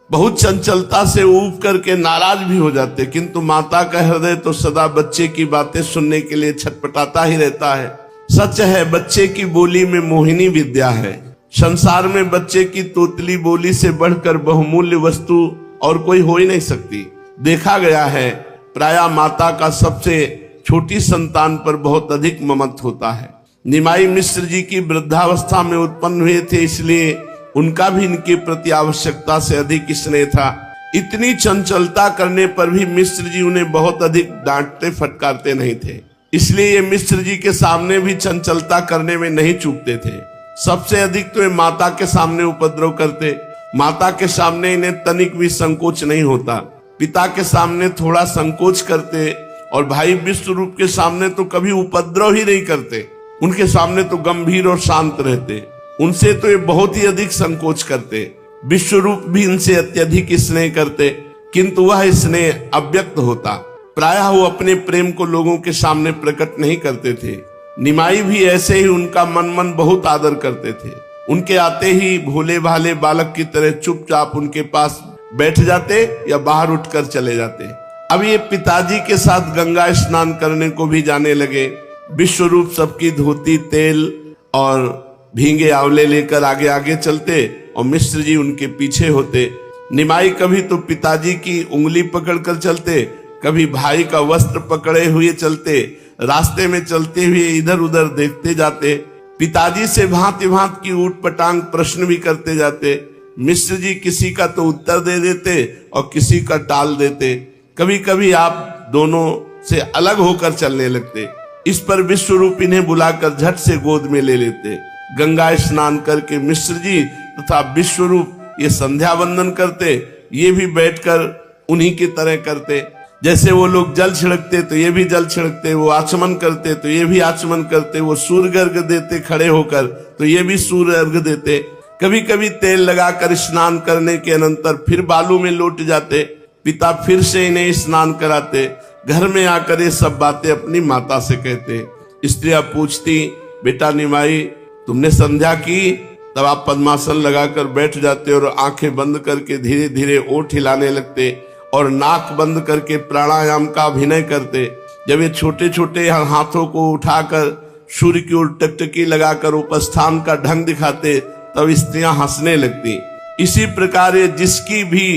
बहुत चंचलता से ऊब करके नाराज भी हो जाते, किंतु माता का हृदय तो सदा बच्चे की बातें सुनने के लिए छटपटाता ही रहता है। सच है, बच्चे की बोली में मोहिनी विद्या है। संसार में बच्चे की तोतली बोली से बढ़कर बहुमूल्य वस्तु और कोई हो ही नहीं सकती। देखा गया है, प्रायः माता का सबसे छोटी संतान पर बहुत अधिक ममत्व होता है। निमाई मिश्र जी की वृद्धावस्था में उत्पन्न हुए थे, इसलिए उनका भी इनके प्रति आवश्यकता से अधिक स्नेह था। इतनी चंचलता करने पर भी मिश्र जी उन्हें बहुत अधिक डांटते फटकारते नहीं थे, इसलिए ये मिश्र जी के सामने भी चंचलता करने में नहीं चूकते थे। सबसे अधिक तो ये माता के सामने उपद्रव करते। माता के सामने इन्हें तनिक भी संकोच नहीं होता, पिता के सामने थोड़ा संकोच करते और भाई विश्वरूप के सामने तो कभी उपद्रव ही नहीं करते। उनके सामने तो गंभीर और शांत रहते, उनसे तो ये बहुत ही अधिक संकोच करते। विश्वरूप भी इनसे अत्यधिक स्नेह करते, किंतु वह स्नेह अव्यक्त होता। प्रायः वो अपने प्रेम को लोगों के सामने प्रकट नहीं करते थे। निमाई भी ऐसे ही उनका मन बहुत आदर करते थे। उनके आते ही भोले भाले बालक की तरह चुपचाप उनके पास बैठ जाते या बाहर उठकर चले जाते। अब ये पिताजी के साथ गंगा स्नान करने को भी जाने लगे। विश्वरूप सबकी धोती, तेल और भींगे आंवले लेकर आगे आगे चलते और मिश्र जी उनके पीछे होते। निमाई कभी तो पिताजी की उंगली पकड़कर चलते, कभी भाई का वस्त्र पकड़े हुए चलते। रास्ते में चलते हुए इधर उधर देखते जाते। पिताजी से भांति भांति की ऊट पटांग प्रश्न भी करते जाते। मिश्र जी किसी का तो उत्तर दे देते और किसी का टाल देते। कभी कभी आप दोनों से अलग होकर चलने लगते। इस पर विश्वरूप इन्हें बुलाकर झट से गोद में ले लेते। गंगा स्नान करके मिश्र जी तथा विश्वरूप ये संध्या वंदन करते। ये भी बैठकर उन्हीं की तरह करते। जैसे वो लोग जल छिड़कते तो ये भी जल छिड़कते, वो आचमन करते तो ये भी आचमन करते, वो सूर्य अर्घ देते खड़े होकर तो ये भी सूर्य अर्घ देते। कभी कभी तेल लगाकर स्नान करने के अनंतर फिर बालू में लौट जाते। पिता फिर से इन्हें स्नान कराते। घर में आकर ये सब बातें अपनी माता से कहते। स्त्रियां पूछती, बेटा निमाई तुमने संध्या की? तब आप पद्मासन लगाकर बैठ जाते और आंखें बंद करके धीरे धीरे ओठ हिलाने लगते और नाक बंद करके प्राणायाम का अभिनय करते। जब ये छोटे छोटे हाथों को उठाकर सूर्य की ओर टकटकी लगाकर उपस्थान का ढंग दिखाते, तब स्त्रियां हंसने लगती। इसी प्रकार ये जिसकी भी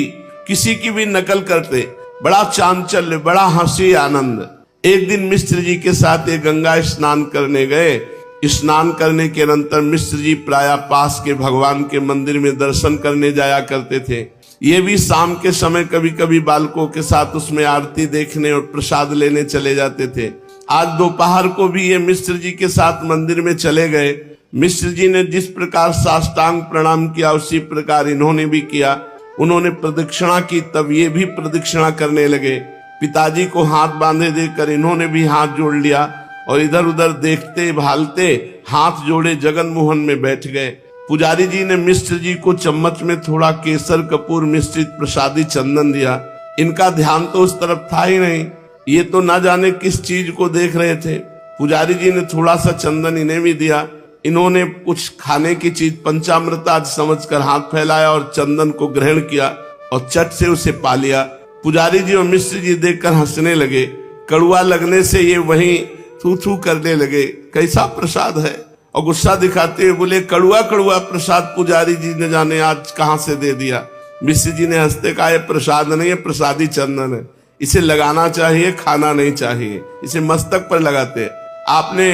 किसी की भी नकल करते। बड़ा चांचल्य, बड़ा हंसी आनंद। एक दिन मिश्र जी के साथ ये गंगा स्नान करने गए। स्नान करने के अनंतर मिश्र जी प्रायः पास के भगवान के मंदिर में दर्शन करने जाया करते थे। ये भी शाम के समय कभी कभी बालकों के साथ उसमें आरती देखने और प्रसाद लेने चले जाते थे। आज दोपहर को भी ये मिश्र जी के साथ मंदिर में चले गए। मिश्र जी ने जिस प्रकार साष्टांग प्रणाम किया उसी प्रकार इन्होंने भी किया। उन्होंने प्रदक्षिणा की, तब ये भी प्रदक्षिणा करने लगे। पिताजी को हाथ बांधे देकर इन्होंने भी हाथ जोड़ लिया और इधर उधर देखते भालते हाथ जोड़े जगन मोहन में बैठ गए। पुजारी जी ने मिश्र जी को चम्मच में थोड़ा केसर कपूर मिश्रित प्रसादी चंदन दिया। इनका ध्यान तो उस तरफ था ही नहीं, ये तो ना जाने किस चीज को देख रहे थे। पुजारी जी ने थोड़ा सा चंदन इन्हें भी दिया। इन्होंने कुछ खाने की चीज पंचामृत आज समझकर हाथ फैलाया और चंदन को ग्रहण किया और चट से उसे पा लिया। पुजारी जी और मिश्र जी देखकर हंसने लगे। कड़वा लगने से ये वहीं थू थू करने लगे, कैसा प्रसाद है। और गुस्सा दिखाते हुए बोले, कड़वा कड़वा प्रसाद पुजारी जी ने जाने आज कहां से दे दिया। मिश्र जी ने हंसते कहा, यह प्रसाद नहीं है, प्रसादी चंदन है, इसे लगाना चाहिए, खाना नहीं चाहिए, इसे मस्तक पर लगाते। आपने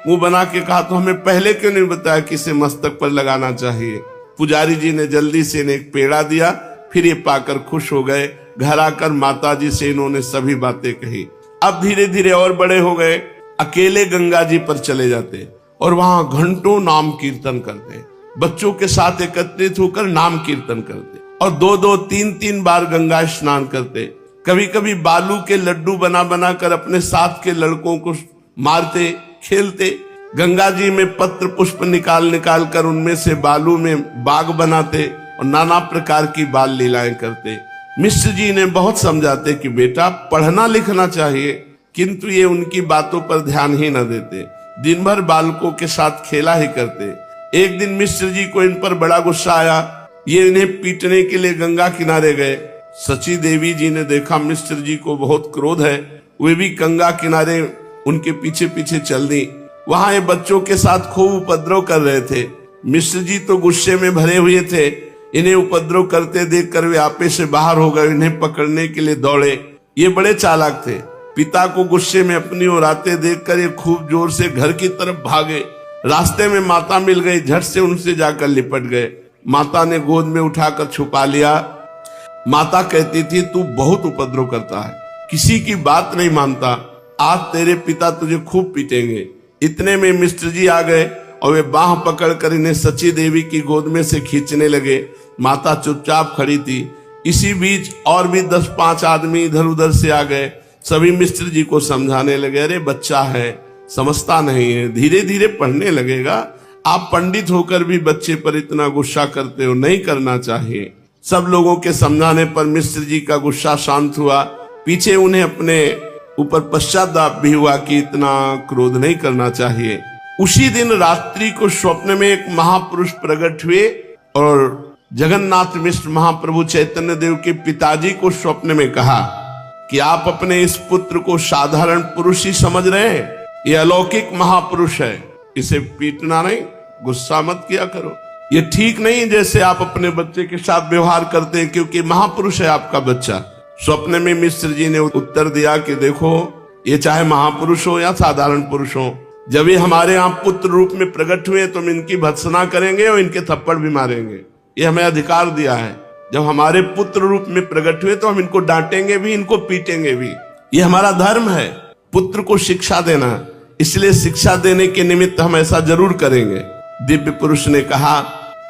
मुंह बना के कहा तो हमें पहले क्यों नहीं बताया कि इसे मस्तक पर लगाना चाहिए। पुजारी जी ने जल्दी से इन्हें एक पेड़ा दिया, फिर ये पाकर खुश हो गए। घर आकर माता जी से इन्होंने सभी बातें कही। अब धीरे धीरे और बड़े हो गए, अकेले गंगा जी पर चले जाते और वहां घंटों नाम कीर्तन करते, बच्चों के साथ एकत्रित होकर नाम कीर्तन करते और 2-2, 3-3 बार गंगा स्नान करते। कभी कभी बालू के लड्डू बना बना कर अपने साथ के लड़कों को मारते, खेलते। गंगा जी में पत्र पुष्प निकाल निकाल कर उनमें से बालू में बाग बनाते और नाना प्रकार की बाल लीलाएं करते। मिश्र जी ने बहुत समझाते कि बेटा पढ़ना लिखना चाहिए, किंतु ये उनकी बातों पर ध्यान ही न देते, दिन भर बालकों के साथ खेला ही करते। एक दिन मिश्र जी को इन पर बड़ा गुस्सा आया, ये इन्हें पीटने के लिए गंगा किनारे गए। सची देवी जी ने देखा मिश्र जी को बहुत क्रोध है, वे भी गंगा किनारे उनके पीछे पीछे चल दी। वहां ये बच्चों के साथ खूब उपद्रव कर रहे थे। मिश्र जी तो गुस्से में भरे हुए थे, इन्हें उपद्रव करते देखकर वे आपे से बाहर हो गए, इन्हें पकड़ने के लिए दौड़े। ये बड़े चालाक थे। पिता को गुस्से में अपनी ओर आते देखकर ये खूब जोर से घर की तरफ भागे। रास्ते में माता मिल गई, झट से उनसे जाकर लिपट गए। माता ने गोद में उठाकर छुपा लिया। माता कहती थी, तू बहुत उपद्रव करता है, किसी की बात नहीं मानता, आज तेरे पिता तुझे खूब पीटेंगे। इतने में मिश्र जी आ गए और वे बाह पकड़कर इन्हें सची देवी की गोद में से खींचने लगे। माता चुपचाप खड़ी थी। इसी बीच और भी 10-5 आदमी इधर उधर से आ गए। सभी मिश्र जी को समझाने लगे, अरे बच्चा है, समझता नहीं है, धीरे धीरे पढ़ने लगेगा। आप पंडित होकर भी बच्चे पर इतना गुस्सा करते हो, नहीं करना चाहिए। सब लोगों के समझाने पर मिश्र जी का गुस्सा शांत हुआ। पीछे उन्हें अपने ऊपर पश्चाताप भी हुआ कि इतना क्रोध नहीं करना चाहिए। उसी दिन रात्रि को स्वप्न में एक महापुरुष प्रकट हुए और जगन्नाथ मिश्र महाप्रभु चैतन्य देव के पिताजी को स्वप्न में कहा कि आप अपने इस पुत्र को साधारण पुरुष ही समझ रहे हैं, ये अलौकिक महापुरुष है, इसे पीटना नहीं, गुस्सा मत किया करो, ये ठीक नहीं जैसे आप अपने बच्चे के साथ व्यवहार करते हैं, क्योंकि महापुरुष है आपका बच्चा। स्वप्न में मिश्र जी ने उत्तर दिया कि देखो, ये चाहे महापुरुष हो या साधारण पुरुष हो, जब ये हमारे यहाँ पुत्र रूप में प्रकट हुए तो हम इनकी भत्सना करेंगे और इनके थप्पड़ भी मारेंगे, ये हमें अधिकार दिया है। जब हमारे पुत्र रूप में प्रकट हुए तो हम इनको डांटेंगे भी, इनको पीटेंगे भी, ये हमारा धर्म है पुत्र को शिक्षा देना, इसलिए शिक्षा देने के निमित्त हम ऐसा जरूर करेंगे। दिव्य पुरुष ने कहा,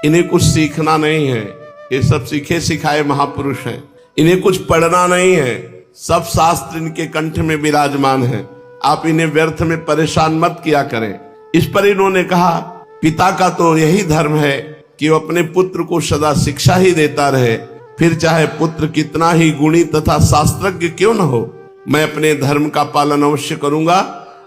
इन्हें कुछ सीखना नहीं है, ये सब सीखे सिखाए महापुरुष हैं, इन्हें कुछ पढ़ना नहीं है, सब शास्त्र इनके कंठ में विराजमान है, आप इन्हें व्यर्थ में परेशान मत किया करें। इस पर इन्होंने कहा, पिता का तो यही धर्म है कि वो अपने पुत्र को सदा शिक्षा ही देता रहे, फिर चाहे पुत्र कितना ही गुणी तथा शास्त्रज्ञ क्यों न हो, मैं अपने धर्म का पालन अवश्य करूंगा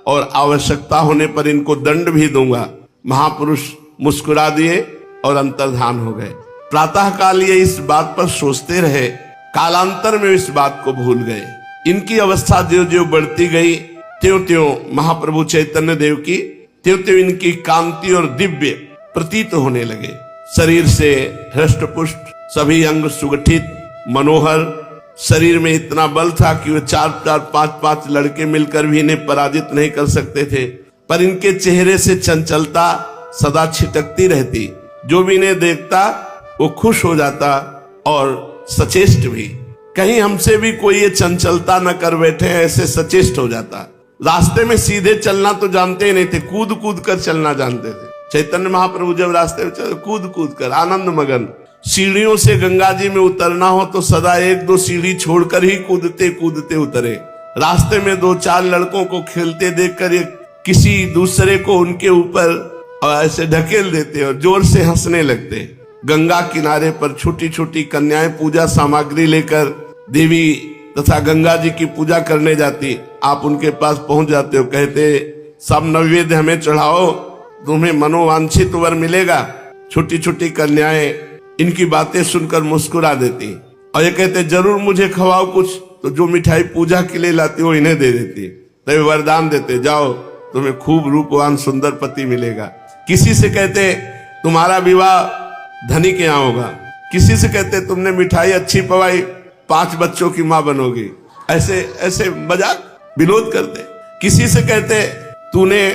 और आवश्यकता होने पर इनको दंड भी दूंगा। महापुरुष मुस्कुरा दिए और अंतर्धान हो गए। प्रातः काल ये इस बात पर सोचते रहे, कालांतर में इस बात को भूल गए। इनकी अवस्था ज्यों ज्यों बढ़ती गई त्यों त्यों महाप्रभु चैतन्य देव की त्यों त्यों इनकी कांति और दिव्य प्रतीत होने लगे। शरीर से हृष्ट पुष्ट, सभी अंग सुगठित, मनोहर, शरीर में इतना बल था कि वे 4-4, 5-5 लड़के मिलकर भी इन्हें पराजित नहीं कर सकते थे। पर इनके चेहरे से चंचलता सदा छिटकती रहती, जो भी इन्हें देखता वो खुश हो जाता और सचेष्ट भी। कहीं हमसे भी कोई ये चंचलता न कर बैठे, ऐसे सचेष्ट हो जाता। रास्ते में सीधे चलना तो जानते ही नहीं थे, कूद कूद कर चलना जानते थे। चैतन्य महाप्रभु जब रास्ते में चले, कूद कूद कर आनंद मगन। सीढ़ियों से गंगा जी में उतरना हो तो सदा 1-2 सीढ़ी छोड़कर ही कूदते कूदते उतरे। रास्ते में 2-4 लड़कों को खेलते देखकर ये किसी दूसरे को उनके ऊपर ऐसे ढकेल देते और जोर से हंसने लगते। गंगा किनारे पर छोटी छोटी कन्याएं पूजा सामग्री लेकर देवी तथा गंगा जी की पूजा करने जाती। आप उनके पास पहुंच जाते हो, कहते सब नैवेद्य हमें चढ़ाओ, तुम्हें मनोवांछित वर मिलेगा। छोटी छोटी कन्याएं इनकी बातें सुनकर मुस्कुरा देती और ये कहते जरूर मुझे खवाओ कुछ, तो जो मिठाई पूजा के लिए लाती वो इन्हें दे देती, तो वरदान देते, जाओ तुम्हें खूब रूपवान सुंदर पति मिलेगा। किसी से कहते तुम्हारा विवाह धनी के यहाँ होगा, किसी से कहते तुमने मिठाई अच्छी पवाई 5 बच्चों की माँ बनोगी। ऐसे ऐसे मजाक विनोद करते। किसी से कहते तूने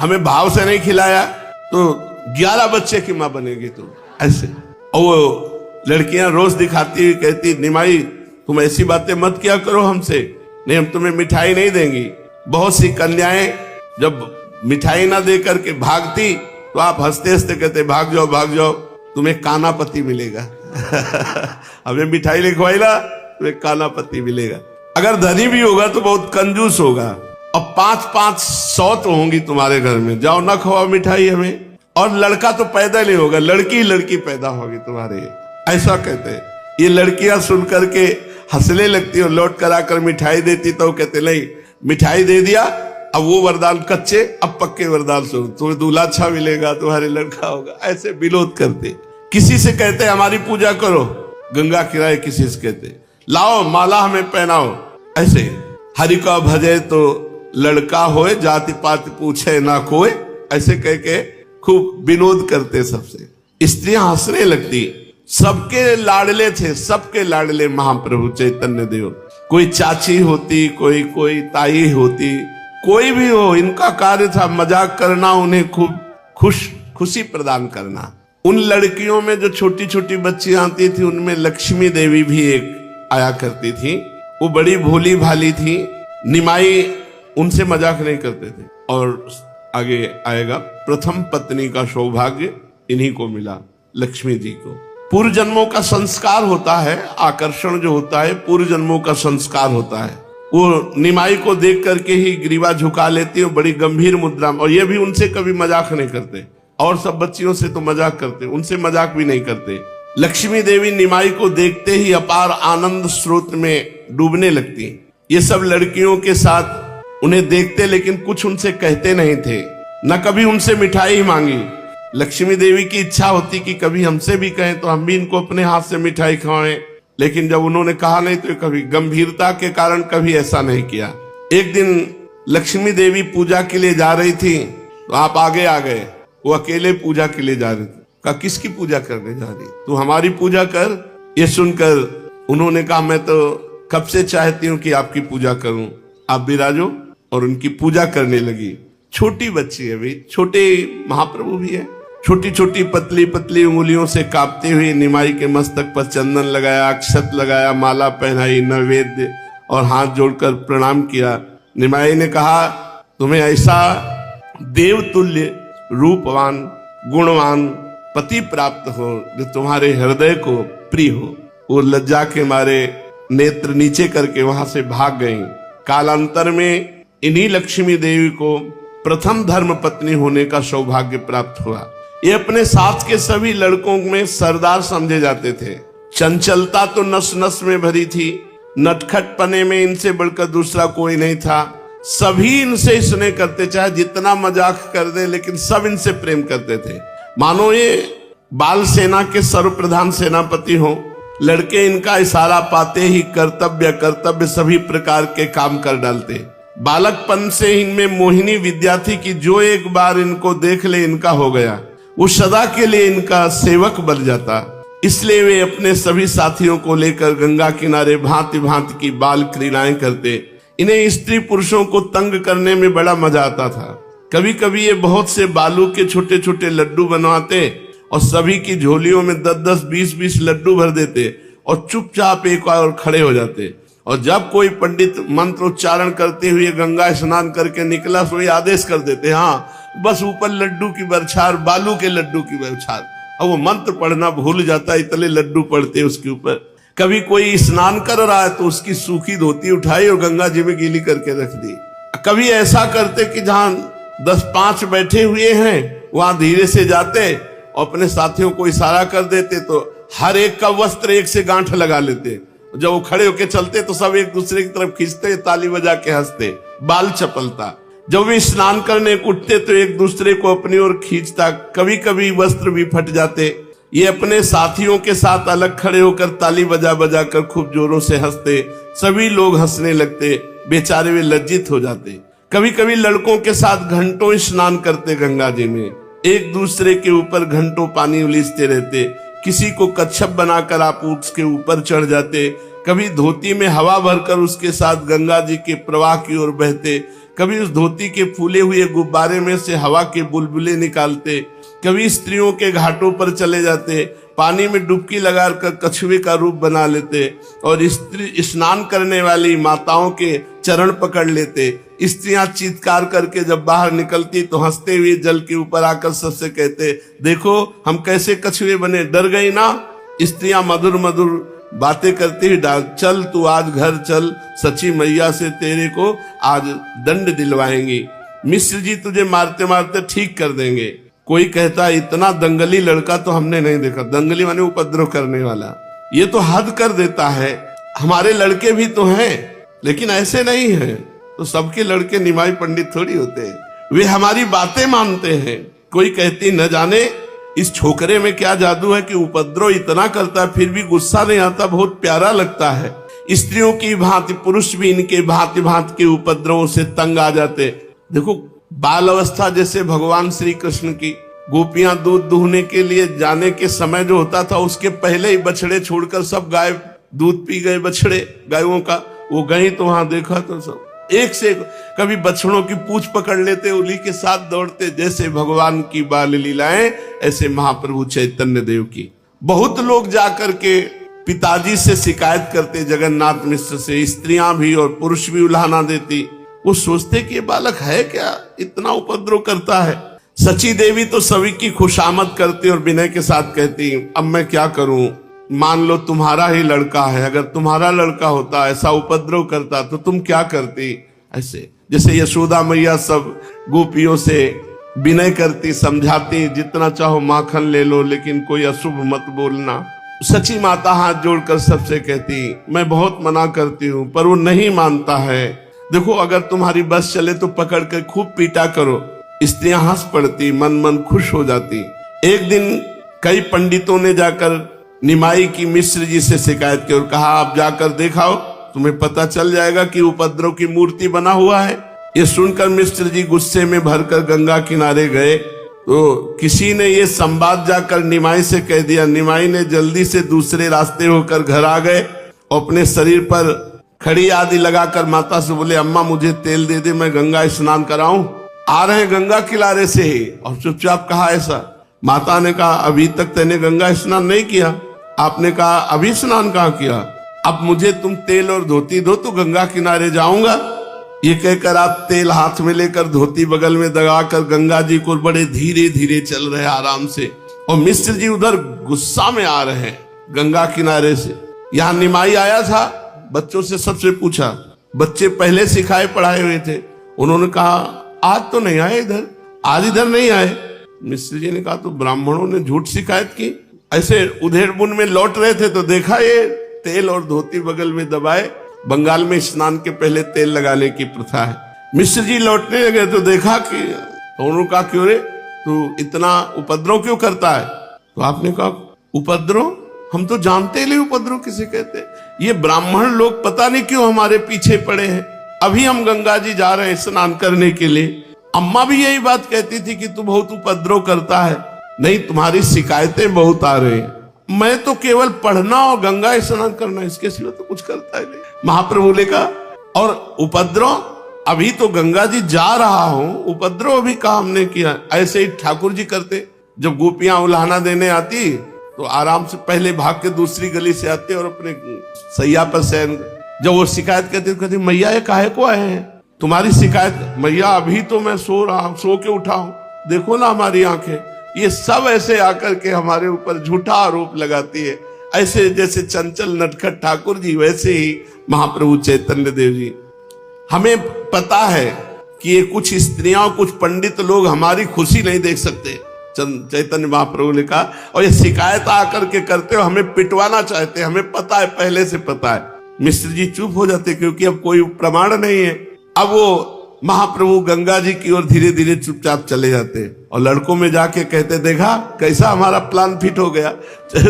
हमें भाव से नहीं खिलाया तो 11 बच्चे की माँ बनेगी तू, ऐसे। और वो लड़कियां रोज दिखाती हुई कहती निमाई तुम ऐसी बातें मत किया करो हमसे, नहीं हम तुम्हें मिठाई नहीं देंगी। बहुत सी कन्याएं जब मिठाई ना दे करके भागती तो आप हंसते हंसते कहते भाग जाओ तुम्हें काना पति मिलेगा। हमें मिठाई लिखवाई ना, तुम्हें काना पति मिलेगा। अगर धनी भी होगा तो बहुत कंजूस होगा, और 5-5 सौत होंगी तुम्हारे घर में, जाओ ना खवाओ मिठाई हमें। और लड़का तो पैदा नहीं होगा, लड़की पैदा होगी तुम्हारे, ऐसा कहते हैं। ये लड़कियां सुन करके हंसने लगती और लौट कर आकर मिठाई देती तो कहते नहीं मिठाई दे दिया, अब वो वरदान कच्चे अब पक्के वरदान सुन, तुम्हें दूल्हा अच्छा मिलेगा, तुम्हारे लड़का होगा, ऐसे विनोद करते। किसी से कहते हमारी पूजा करो, गंगा किनारे किसी से कहते लाओ माला हमें पहनाओ, ऐसे। हरि का भजे तो लड़का होए, जाति पाति पूछे ना कोई, ऐसे कह के खूब विनोद करते सबसे। स्त्रियां हंसने लगती। सबके लाडले थे, सबके लाडले महाप्रभु चैतन्य देव। कोई चाची होती, कोई ताई होती, कोई भी हो, इनका कार्य था मजाक करना, उन्हें खूब खुशी प्रदान करना। उन लड़कियों में जो छोटी छोटी बच्चियां आती थी उनमें लक्ष्मी देवी भी एक आया करती थी। वो बड़ी भोली भाली थी। निमाई उनसे मजाक नहीं करते थे। और आगे आएगा प्रथम पत्नी का सौभाग्य इन्हीं को मिला, लक्ष्मी जी को। पूर्व जन्मों का संस्कार होता है, आकर्षण जो होता है पूर्व जन्मों का संस्कार होता है। वो निमाई को देख करके ही ग्रीवा झुका लेती है बड़ी गंभीर मुद्रा में, और ये भी उनसे कभी मजाक नहीं करते। और सब बच्चियों से तो मजाक करते, उनसे मजाक भी नहीं करते। लक्ष्मी देवी निमाई को देखते ही अपार आनंद स्रोत में डूबने लगती। ये सब लड़कियों के साथ उन्हें देखते लेकिन कुछ उनसे कहते नहीं थे, न कभी उनसे मिठाई मांगी। लक्ष्मी देवी की इच्छा होती कि कभी हमसे भी कहें तो हम भी इनको अपने हाथ से मिठाई खवाएं, लेकिन जब उन्होंने कहा नहीं तो कभी गंभीरता के कारण कभी ऐसा नहीं किया। एक दिन लक्ष्मी देवी पूजा के लिए जा रही थी तो आप आगे आ गए। वो अकेले पूजा के लिए जा रही थी। कहा किसकी पूजा करने जा रही? तू हमारी पूजा कर। ये सुनकर उन्होंने कहा मैं तो कब से चाहती हूँ कि आपकी पूजा करूं, आप विराजो। और उनकी पूजा करने लगी। छोटी बच्ची है भाई, छोटे महाप्रभु भी है। छोटी छोटी पतली पतली उंगलियों से कांपते हुए निमाई के मस्तक पर चंदन लगाया, अक्षत लगाया, माला पहनाई, नैवेद्य और हाथ जोड़कर प्रणाम किया। निमाई ने कहा तुम्हें ऐसा देवतुल्य रूपवान गुणवान पति प्राप्त हो जो तुम्हारे हृदय को प्रिय हो। वो लज्जा के मारे नेत्र नीचे करके वहां से भाग गईं। कालांतर में इन्हीं लक्ष्मी देवी को प्रथम धर्म पत्नी होने का सौभाग्य प्राप्त हुआ। ये अपने साथ के सभी लड़कों में सरदार समझे जाते थे। चंचलता तो नस नस में भरी थी, नटखटपने में इनसे बढ़कर दूसरा कोई नहीं था। सभी इनसे स्नेह करते, चाहे जितना मजाक कर दे लेकिन सब इनसे प्रेम करते थे। मानो ये बाल सेना के सर्वप्रधान सेनापति हो। लड़के इनका इशारा पाते ही कर्तव्य सभी प्रकार के काम कर डालते। बालकपन से इनमें मोहिनी विद्या थी कि जो एक बार इनको देख ले इनका हो गया, वो सदा के लिए इनका सेवक बन जाता। इसलिए वे अपने सभी साथियों को लेकर गंगा किनारे भांति भांति की बाल क्रीड़ाएं करते। इन्हें स्त्री पुरुषों को तंग करने में बड़ा मजा आता था। कभी कभी ये बहुत से बालू के छोटे छोटे लड्डू बनवाते और सभी की झोलियों में 10-10, 20-20 लड्डू भर देते और चुपचाप एक और खड़े हो जाते। और जब कोई पंडित मंत्र उच्चारण करते हुए गंगा स्नान करके निकला तो ये आदेश कर देते, हाँ बस ऊपर लड्डू की बरछार, बालू के लड्डू की बरछार। और वो मंत्र पढ़ना भूल जाता, इतने लड्डू पड़ते उसके ऊपर। कभी कोई स्नान कर रहा है तो उसकी सूखी धोती उठाई और गंगा जी में गीली करके रख दी। कभी ऐसा करते कि जहां 10-5 बैठे हुए हैं वहां धीरे से जाते और अपने साथियों को इशारा कर देते तो हर एक का वस्त्र एक से गांठ लगा लेते। जब वो खड़े होके चलते तो सब एक दूसरे की तरफ खींचते, ताली बजा के हंसते। बाल चपलता। जब वे स्नान करने उठते तो एक दूसरे को अपनी ओर खींचता। कभी कभी वस्त्र भी फट जाते। ये अपने साथियों के साथ अलग खड़े होकर ताली बजा बजा कर खूब जोरों से हंसते। सभी लोग हंसने लगते, बेचारे वे लज्जित हो जाते। कभी कभी लड़कों के साथ घंटों स्नान करते गंगा जी में, एक दूसरे के ऊपर घंटों पानी उलीचते रहते। किसी को कच्छप बनाकर आप उसके ऊपर चढ़ जाते, कभी धोती में हवा भरकर उसके साथ गंगा जी के प्रवाह की ओर बहते, कभी उस धोती के फूले हुए गुब्बारे में से हवा के बुलबुले निकालते, कभी स्त्रियों के घाटों पर चले जाते, पानी में डुबकी लगाकर कछुए का रूप बना लेते और स्त्री स्नान करने वाली माताओं के चरण पकड़ लेते। स्त्रियां चीत्कार करके जब बाहर निकलती तो हंसते हुए जल के ऊपर आकर सबसे कहते, देखो हम कैसे कछुए बने, डर गई ना। स्त्रियां मधुर मधुर बातें करती हुई चल तू आज घर चल, सची मैया से तेरे को आज दंड दिलवाएंगी, मिश्र जी तुझे मारते मारते ठीक कर देंगे। कोई कहता इतना दंगली लड़का तो हमने नहीं देखा। दंगली माने उपद्रव करने वाला, ये तो हद कर देता है। हमारे लड़के भी तो हैं लेकिन ऐसे नहीं है। तो सबके लड़के निमाई पंडित थोड़ी होते हैं, वे हमारी बातें मानते हैं। कोई कहती न जाने इस छोकरे में क्या जादू है कि उपद्रव इतना करता है फिर भी गुस्सा नहीं आता, बहुत प्यारा लगता है। स्त्रियों की भांति पुरुष भी इनके भांति भांति के उपद्रवों से तंग आ जाते। देखो बाल अवस्था जैसे भगवान श्री कृष्ण की, गोपियां दूध दूहने के लिए जाने के समय जो होता था उसके पहले ही बछड़े छोड़कर सब गाय दूध पी गए। बछड़े गायों का वो गई तो वहां देखा तो सब एक से कभी बछड़ों की पूंछ पकड़ लेते, उन्हीं के साथ दौड़ते। जैसे भगवान की बाल लीलाएं ऐसे महाप्रभु चैतन्य देव की। बहुत लोग जाकर के पिताजी से शिकायत करते, जगन्नाथ मिश्र से। स्त्रियां भी और पुरुष भी उल्हाना देती। वो सोचते कि ये बालक है क्या, इतना उपद्रव करता है। सची देवी तो सभी की खुशामद करती और विनय के साथ कहती, अब मैं क्या करूं, मान लो तुम्हारा ही लड़का है, अगर तुम्हारा लड़का होता ऐसा उपद्रव करता तो तुम क्या करती। ऐसे जैसे यशोदा मैया सब गोपियों से विनय करती, समझाती, जितना चाहो माखन ले लो लेकिन कोई अशुभ मत बोलना। सची माता हाथ जोड़कर सबसे कहती, मैं बहुत मना करती हूँ पर वो नहीं मानता है। देखो अगर तुम्हारी बस चले तो पकड़ कर खूब पीटा करो। स्त्रियां हंस पड़ती, मन मन खुश हो जाती। एक दिन कई पंडितों ने जाकर निमाई की मिश्र जी से शिकायत की और कहा, आप जाकर दिखाओ, तुम्हें पता चल जाएगा कि उपद्रव की मूर्ति बना हुआ है। ये सुनकर मिश्र जी गुस्से में भरकर गंगा किनारे गए तो किसी ने ये संवाद जाकर निमाई से कह दिया। निमाई ने जल्दी से दूसरे रास्ते होकर घर आ गए और अपने शरीर पर खड़ी आदि लगाकर माता से बोले, अम्मा मुझे तेल दे दे, मैं गंगा स्नान कराऊं। आ रहे गंगा किनारे से ही और चुपचाप कहा ऐसा। माता ने कहा, अभी तक तेने गंगा स्नान नहीं किया। आपने कहा, अभी स्नान कहाँ किया, अब मुझे तुम तेल और धोती दो तो गंगा किनारे जाऊंगा। ये कहकर आप तेल हाथ में लेकर धोती बगल में दबाकर गंगा जी को बड़े धीरे धीरे चल रहे आराम से। और मिश्र जी उधर गुस्सा में आ रहे हैं गंगा किनारे से। यहाँ निमाई आया था, बच्चों से सबसे पूछा, बच्चे पहले सिखाए पढ़ाए हुए थे। उन्होंने कहा आज तो नहीं आए इधर, आज इधर नहीं आए। मिश्र जी ने कहा तो ब्राह्मणों ने झूठ शिकायत की। ऐसे उधेड़ बुन में लौट रहे थे तो देखा ये तेल और धोती बगल में दबाए। बंगाल में स्नान के पहले तेल लगाने की प्रथा है। मिश्र जी लौटने लगे तो देखा कि, उन्होंने कहा क्यों रे तू इतना उपद्रव क्यों करता है। तो आपने कहा उपद्रव, हम तो जानते ही नहीं उपद्रव किसे कहते। ये ब्राह्मण लोग पता नहीं क्यों हमारे पीछे पड़े हैं। अभी हम गंगा जी जा रहे हैं स्नान करने के लिए। अम्मा भी यही बात कहती थी कि तू बहुत उपद्रव करता है। नहीं, तुम्हारी शिकायतें बहुत आ रही हैं। मैं तो केवल पढ़ना और गंगा स्नान करना, इसके सिवा तो कुछ करता ही नहीं। महाप्रभु ने कहा, और उपद्रव, अभी तो गंगा जी जा रहा हूं, उपद्रव अभी काम नहीं किया। ऐसे ही ठाकुर जी करते, जब गोपियां उल्हाना देने आती तो आराम से पहले भाग के दूसरी गली से आते और अपने सैया पर शयन। जब वो शिकायत करते तो कहते, मैया ये काहे को आए हैं, तुम्हारी शिकायत। मैया अभी तो मैं सो रहा हूं, सो के उठा हूं, देखो ना हमारी आंखें। ये सब ऐसे आकर के हमारे ऊपर झूठा आरोप लगाती है। ऐसे जैसे चंचल नटखट ठाकुर जी, वैसे ही महाप्रभु चैतन्य देव जी। हमें पता है कि ये कुछ स्त्रियां, कुछ पंडित लोग हमारी खुशी नहीं देख सकते। चैतन्य महाप्रभु ने कहा, और ये शिकायत आकर के करते हो, हमें पिटवाना चाहते, हमें पता है, पहले से पता है। मिश्र जी चुप हो जाते क्योंकि अब कोई प्रमाण नहीं है। अब वो महाप्रभु गंगा जी की ओर धीरे धीरे चुपचाप चले जाते। और लड़कों में जाके कहते, देखा कैसा हमारा प्लान फिट हो गया,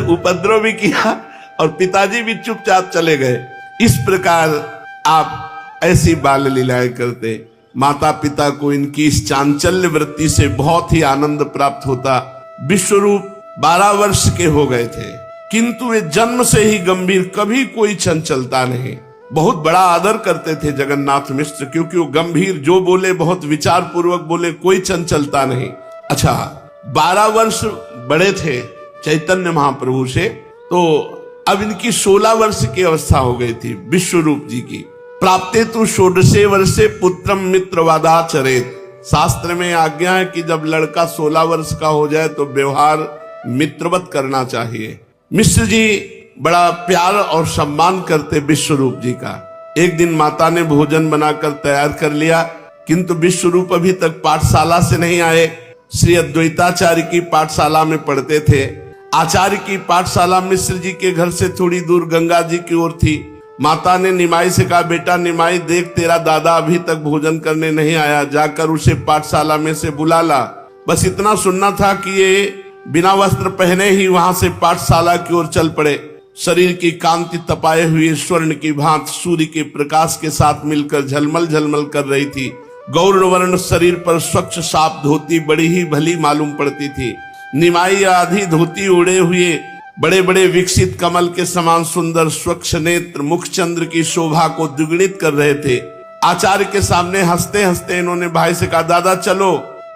उपद्रव भी किया और पिताजी भी चुपचाप चले गए। इस प्रकार आप ऐसी बाल लीलाएं करते। माता पिता को इनकी इस चांचल्य वृत्ति से बहुत ही आनंद प्राप्त होता। विश्वरूप 12 वर्ष के हो गए थे, किंतु वे जन्म से ही गंभीर, कभी कोई चंचलता नहीं। बहुत बड़ा आदर करते थे जगन्नाथ मिश्र, क्योंकि वो गंभीर, जो बोले बहुत विचार पूर्वक बोले, कोई चंचलता नहीं। अच्छा, 12 वर्ष बड़े थे चैतन्य महाप्रभु से, तो अब इनकी 16 वर्ष की अवस्था हो गई थी विश्वरूप जी की। प्राप्ते तु 16 वर्षे पुत्रम मित्रवादाचरेत। शास्त्र में आज्ञा है कि जब लड़का 16 वर्ष का हो जाए तो व्यवहार मित्रवत करना चाहिए। मिश्र जी बड़ा प्यार और सम्मान करते विश्वरूप जी का। एक दिन माता ने भोजन बनाकर तैयार कर लिया, किंतु विश्वरूप अभी तक पाठशाला से नहीं आए। श्री अद्वैताचार्य की पाठशाला में पढ़ते थे। आचार्य की पाठशाला मिश्र जी के घर से थोड़ी दूर गंगा जी की ओर थी। माता ने निमाई से कहा, बेटा निमाई देख, तेरा दादा अभी तक भोजन करने नहीं आया, जाकर उसे पाठशाला में से बुला ला। बस इतना सुनना था कि ये बिना वस्त्र पहने ही वहां से पाठशाला की ओर चल पड़े। शरीर की कांति तपाए हुए स्वर्ण की भांति सूर्य के प्रकाश के साथ मिलकर झलमल झलमल कर रही थी। गौर वर्ण शरीर पर स्वच्छ साफ धोती बड़ी ही भली मालूम पड़ती थी। निमाई आधी धोती ओढ़े हुए बड़े बड़े विकसित कमल के समान सुंदर स्वच्छ नेत्र मुखचंद्र की शोभा को द्विगुणित कर रहे थे। आचार्य के सामने हंसते हंसते इन्होंने भाई से कहा, दादा चलो,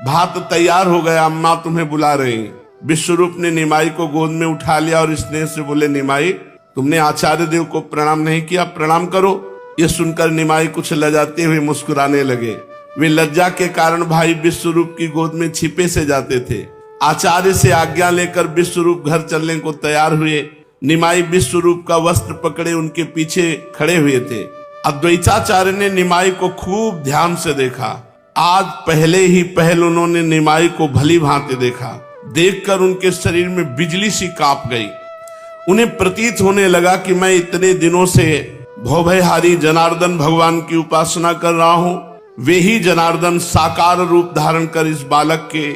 भात तैयार हो गया, अम्मा तुम्हें बुला रही। विश्वरूप ने निमाई को गोद में उठा लिया और स्नेह से बोले, निमाई तुमने आचार्य देव को प्रणाम नहीं किया, प्रणाम करो। ये सुनकर निमाई कुछ लजाते हुए मुस्कुराने लगे। वे लज्जा के कारण भाई विश्वरूप की गोद में छिपे से जाते थे। आचार्य से आज्ञा लेकर विश्वरूप घर चलने को तैयार हुए। निमाई विश्वरूप का वस्त्र पकड़े उनके पीछे खड़े हुए थे। अद्वैताचार्य ने निमाई को खूब ध्यान से देखा। आज पहले ही पहल उन्होंने निमाई को भली भांति देखा। देखकर उनके शरीर में बिजली सी कांप गई। उन्हें प्रतीत होने लगा कि मैं इतने दिनों से भवभयहारी जनार्दन भगवान की उपासना कर रहा हूं। वे ही जनार्दन साकार रूप धारण कर इस बालक के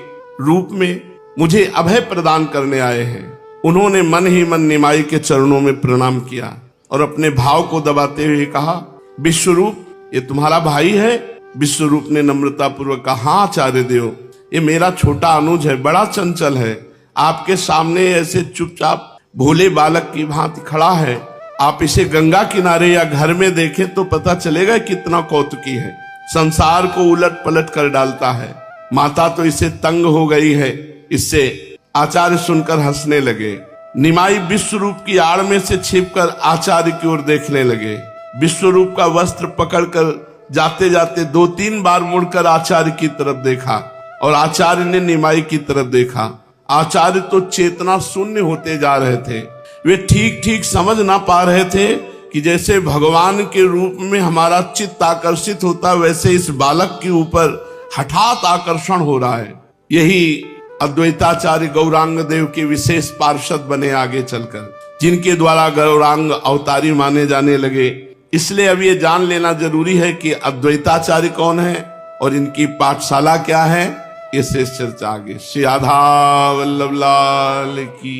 रूप में मुझे अभय प्रदान करने आए हैं। उन्होंने मन ही मन निमाई के चरणों में प्रणाम किया और अपने भाव को दबाते हुए कहा, विश्वरूप ये तुम्हारा भाई है? विश्वरूप ने नम्रता पूर्वक कहा, हाँ आचार्य देव, ये मेरा छोटा अनुज है, बड़ा चंचल है। आपके सामने ऐसे चुपचाप भोले बालक की भांति खड़ा है। आप इसे गंगा किनारे या घर में देखें तो पता चलेगा कितना कौतुकी है। संसार को उलट पलट कर डालता है। माता तो इसे तंग हो गई है इससे। आचार्य सुनकर हंसने लगे। निमाई विश्वरूप की आड़ में से छिपकर आचार्य की ओर देखने लगे। विश्वरूप का वस्त्र पकड़कर जाते जाते 2-3 बार मुड़कर आचार्य की तरफ देखा और आचार्य ने निमाई की तरफ देखा। आचार्य तो चेतना शून्य होते जा रहे थे। वे ठीक ठीक समझ ना पा रहे थे कि जैसे भगवान के रूप में हमारा चित्त आकर्षित होता, वैसे इस बालक के ऊपर हठात आकर्षण हो रहा है। यही अद्वैताचार्य गौरांग देव के विशेष पार्षद बने आगे चलकर, जिनके द्वारा गौरांग अवतारी माने जाने लगे। इसलिए अब ये जान लेना जरूरी है कि अद्वैताचार्य कौन है और इनकी पाठशाला क्या है। ये शेष चर्चा आगे। श्री राधा वल्लभ लाल की।